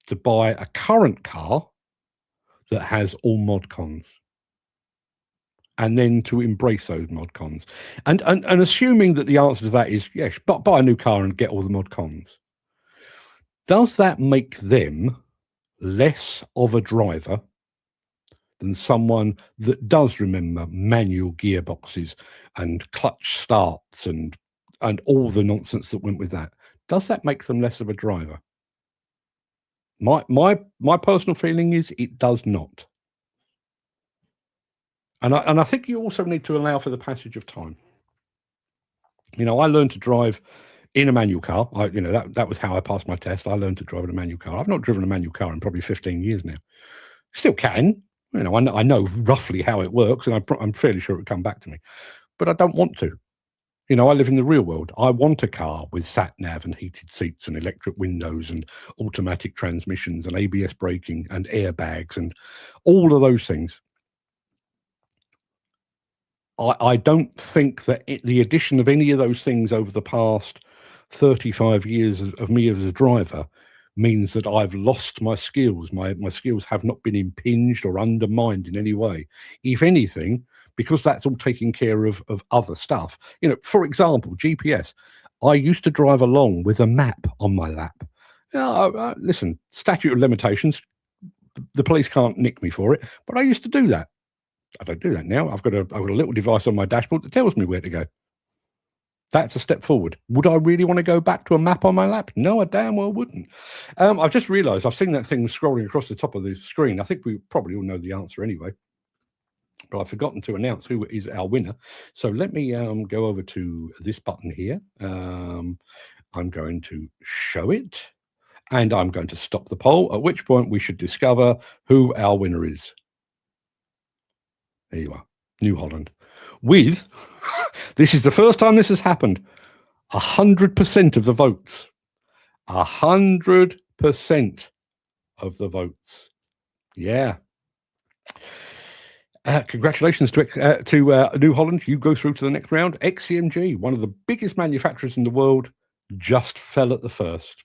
to buy a current car that has all mod cons and then to embrace those mod cons? And assuming that the answer to that is yes, but buy a new car and get all the mod cons, does that make them less of a driver than someone that does remember manual gearboxes and clutch starts and all the nonsense that went with that? Does that make them less of a driver? My personal feeling is it does not. And I think you also need to allow for the passage of time. You know, I learned to drive in a manual car. That was how I passed my test. I learned to drive in a manual car. I've not driven a manual car in probably 15 years now. Still can. You know, I know roughly how it works, and I'm fairly sure it would come back to me. But I don't want to. You know, I live in the real world. I want a car with sat-nav and heated seats and electric windows and automatic transmissions and ABS braking and airbags and all of those things. I don't think that the addition of any of those things over the past 35 years of me as a driver means that I've lost my skills. My skills have not been impinged or undermined in any way. If anything, because that's all taking care of other stuff. You know, for example, GPS. I used to drive along with a map on my lap. Listen, statute of limitations, the police can't nick me for it, but I used to do that. I don't do that now. I've got a little device on my dashboard that tells me where to go. That's a step forward. Would I really want to go back to a map on my lap? No, I damn well wouldn't. I've just realised I've seen that thing scrolling across the top of the screen. I think we probably all know the answer anyway, but I've forgotten to announce who is our winner. So let me go over to this button here. I'm going to show it, and I'm going to stop the poll, at which point we should discover who our winner is. There you are, New Holland. With, this is the first time this has happened, 100% of the votes. 100% of the votes. Yeah. Congratulations to New Holland. You go through to the next round. XCMG, one of the biggest manufacturers in the world, just fell at the first.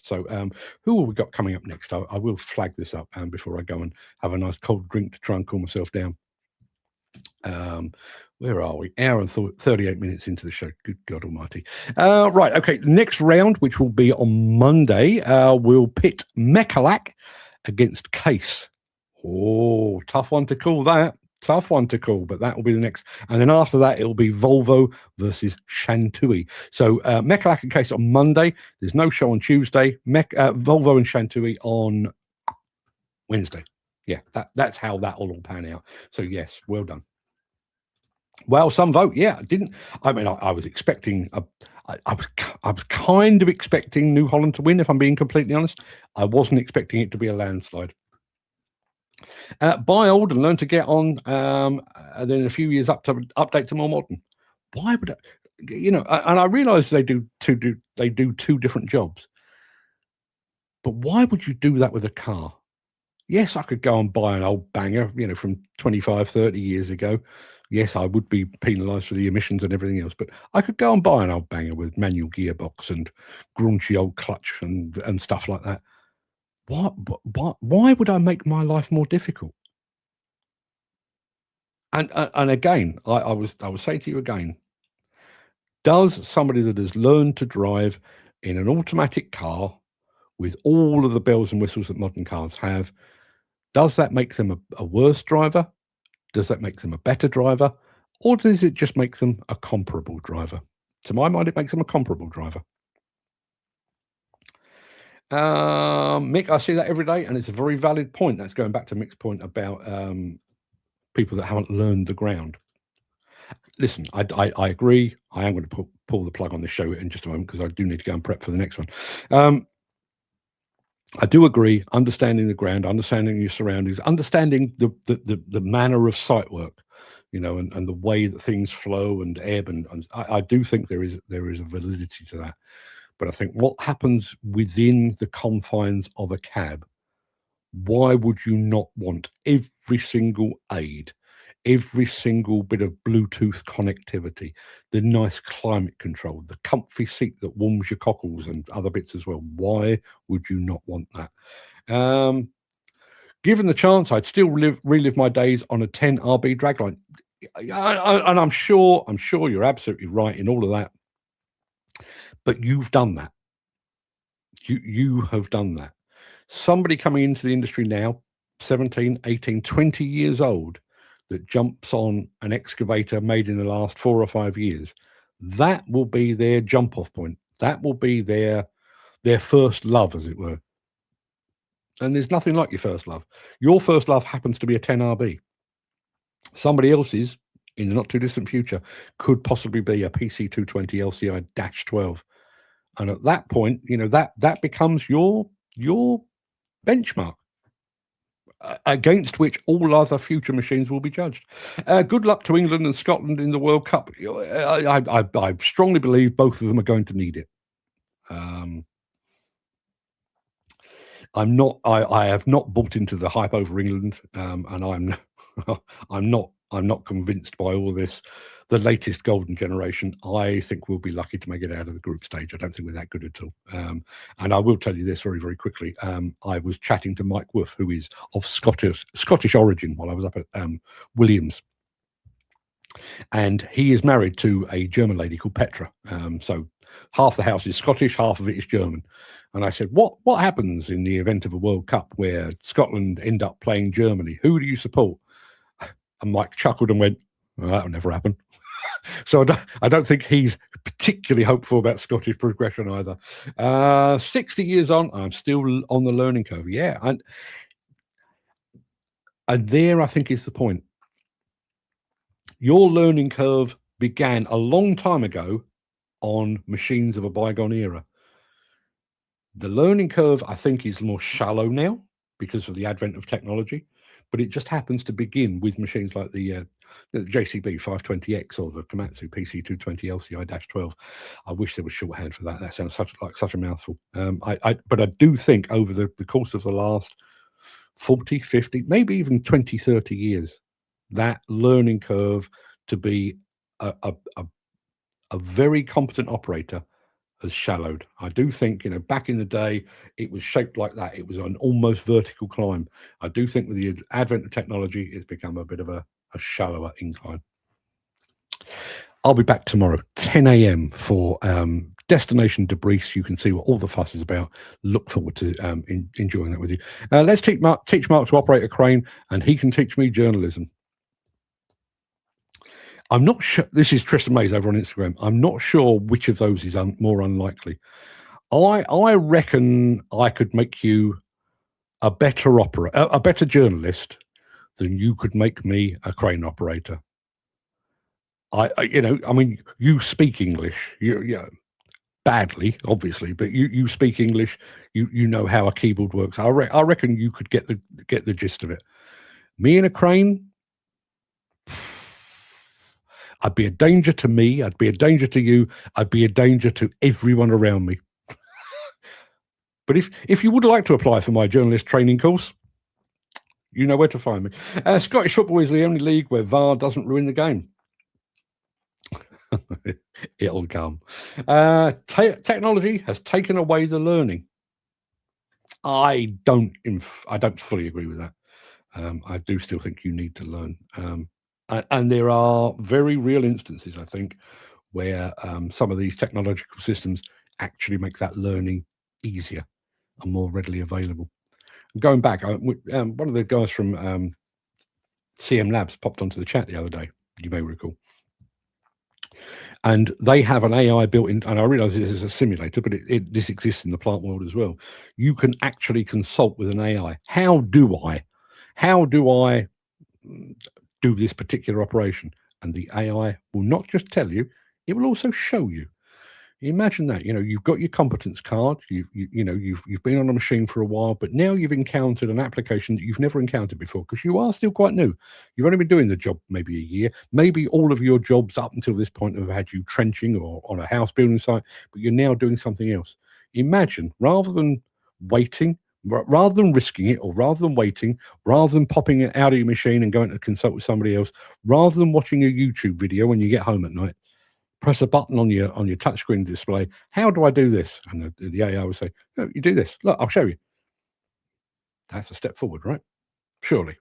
So who have we got coming up next? I will flag this up before I go and have a nice cold drink to try and cool myself down. Where are we? Hour and 38 minutes into the show. Good God almighty. Right, okay. Next round, which will be on Monday, we'll pit Mechalak against Case. Oh, tough one to call that. Tough one to call, but that will be the next. And then after that, it'll be Volvo versus Shantui. So Mechalak and Case on Monday. There's no show on Tuesday. Volvo and Shantui on Wednesday. Yeah, that's how that will all pan out. So yes, well done. Well, some vote. Yeah, I was expecting I was kind of expecting New Holland to win, if I'm being completely honest. I wasn't expecting it to be a landslide. Buy old and learn to get on, and then in a few years update to more modern. Why would and I realise they do two different jobs, but why would you do that with a car? Yes, I could go and buy an old banger, from 25, 30 years ago. Yes, I would be penalised for the emissions and everything else, but I could go and buy an old banger with manual gearbox and graunchy old clutch and stuff like that. Why would I make my life more difficult? And again, I would say to you again, does somebody that has learned to drive in an automatic car with all of the bells and whistles that modern cars have, does that make them a worse driver? Does that make them a better driver? Or does it just make them a comparable driver? To my mind, it makes them a comparable driver. Mick, I see that every day, and it's a very valid point. That's going back to Mick's point about people that haven't learned the ground. Listen, I agree. I am going to pull the plug on this show in just a moment because I do need to go and prep for the next one. I do agree. Understanding the ground, understanding your surroundings, understanding the manner of site work, and the way that things flow and ebb, and I do think there is a validity to that. But I think what happens within the confines of a cab, why would you not want every single aid, every single bit of Bluetooth connectivity, the nice climate control, the comfy seat that warms your cockles and other bits as well? Why would you not want that? Given the chance, I'd still relive my days on a 10 RB dragline. And I'm sure you're absolutely right in all of that. But you've done that. You have done that. Somebody coming into the industry now, 17, 18, 20 years old, that jumps on an excavator made in the last 4 or 5 years, that will be their jump off point. That will be their first love, as it were. And there's nothing like your first love. Your first love happens to be a 10 RB. Somebody else's, in the not too distant future, could possibly be a PC220 LCI-12. And at that point, that becomes your benchmark, against which all other future machines will be judged. Good luck to England and Scotland in the World Cup. I strongly believe both of them are going to need it. I have not bought into the hype over England, and I'm not convinced by all this. The latest golden generation, I think we'll be lucky to make it out of the group stage. I don't think we're that good at all. And I will tell you this very, very quickly. I was chatting to Mike Wolf, who is of Scottish origin, while I was up at Williams. And he is married to a German lady called Petra. So half the house is Scottish, half of it is German. And I said, what happens in the event of a World Cup where Scotland end up playing Germany? Who do you support? And Mike chuckled and went, well, that'll never happen. So I don't think he's particularly hopeful about Scottish progression either. 60 years on, I'm still on the learning curve. Yeah. And there, I think, is the point. Your learning curve began a long time ago on machines of a bygone era. The learning curve, I think, is more shallow now because of the advent of technology, but it just happens to begin with machines like the JCB 520X or the Komatsu PC220 LCI-12. I wish there was shorthand for that. That sounds like such a mouthful. But I do think over the course of the last 40, 50, maybe even 20, 30 years, that learning curve to be a very competent operator has shallowed. I do think, back in the day, it was shaped like that. It was an almost vertical climb. I do think with the advent of technology, it's become a bit of a shallower incline. I'll be back tomorrow, 10 a.m. for Destination Debris. You can see what all the fuss is about. Look forward to enjoying that with you. Let's teach Mark to operate a crane, and he can teach me journalism. I'm not sure. This is Tristan Mays over on Instagram. I'm not sure which of those is more unlikely. I reckon I could make you a better a better journalist than you could make me a crane operator. You speak English. Badly, obviously, but you speak English. You know how a keyboard works. I reckon you could get the gist of it. Me in a crane, I'd be a danger to me. I'd be a danger to you. I'd be a danger to everyone around me. But if you would like to apply for my journalist training course, you know where to find me. Scottish football is the only league where VAR doesn't ruin the game. It'll come. Technology has taken away the learning. I don't fully agree with that. I do still think you need to learn. And there are very real instances, I think, where some of these technological systems actually make that learning easier and more readily available. Going back, one of the guys from CM Labs popped onto the chat the other day, you may recall. and they have an AI built in. And I realize this is a simulator, but this exists in the plant world as well. You can actually consult with an AI. How do I do this particular operation? And the AI will not just tell you, it will also show you. Imagine that. You've got your competence card, you've been on a machine for a while, but now you've encountered an application that you've never encountered before, because you are still quite new. You've only been doing the job maybe a year. Maybe all of your jobs up until this point have had you trenching or on a house building site, but you're now doing something else. Imagine, rather than waiting, rather than risking it, or rather than waiting, rather than popping it out of your machine and going to consult with somebody else, rather than watching a YouTube video when you get home at night, press a button on your touchscreen display. How do I do this? And the AI will say, "Oh, you do this. Look, I'll show you." That's a step forward, right? Surely.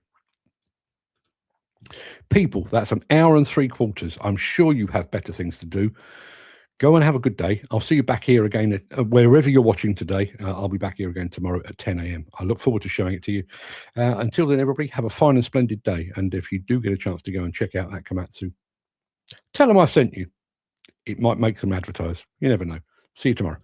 People, that's an hour and 3/4. I'm sure you have better things to do. Go and have a good day. I'll see you back here again wherever you're watching today. I'll be back here again tomorrow at 10 a.m. I look forward to showing it to you. Until then, everybody, have a fine and splendid day. And if you do get a chance to go and check out that Komatsu, tell them I sent you. It might make them advertise. You never know. See you tomorrow.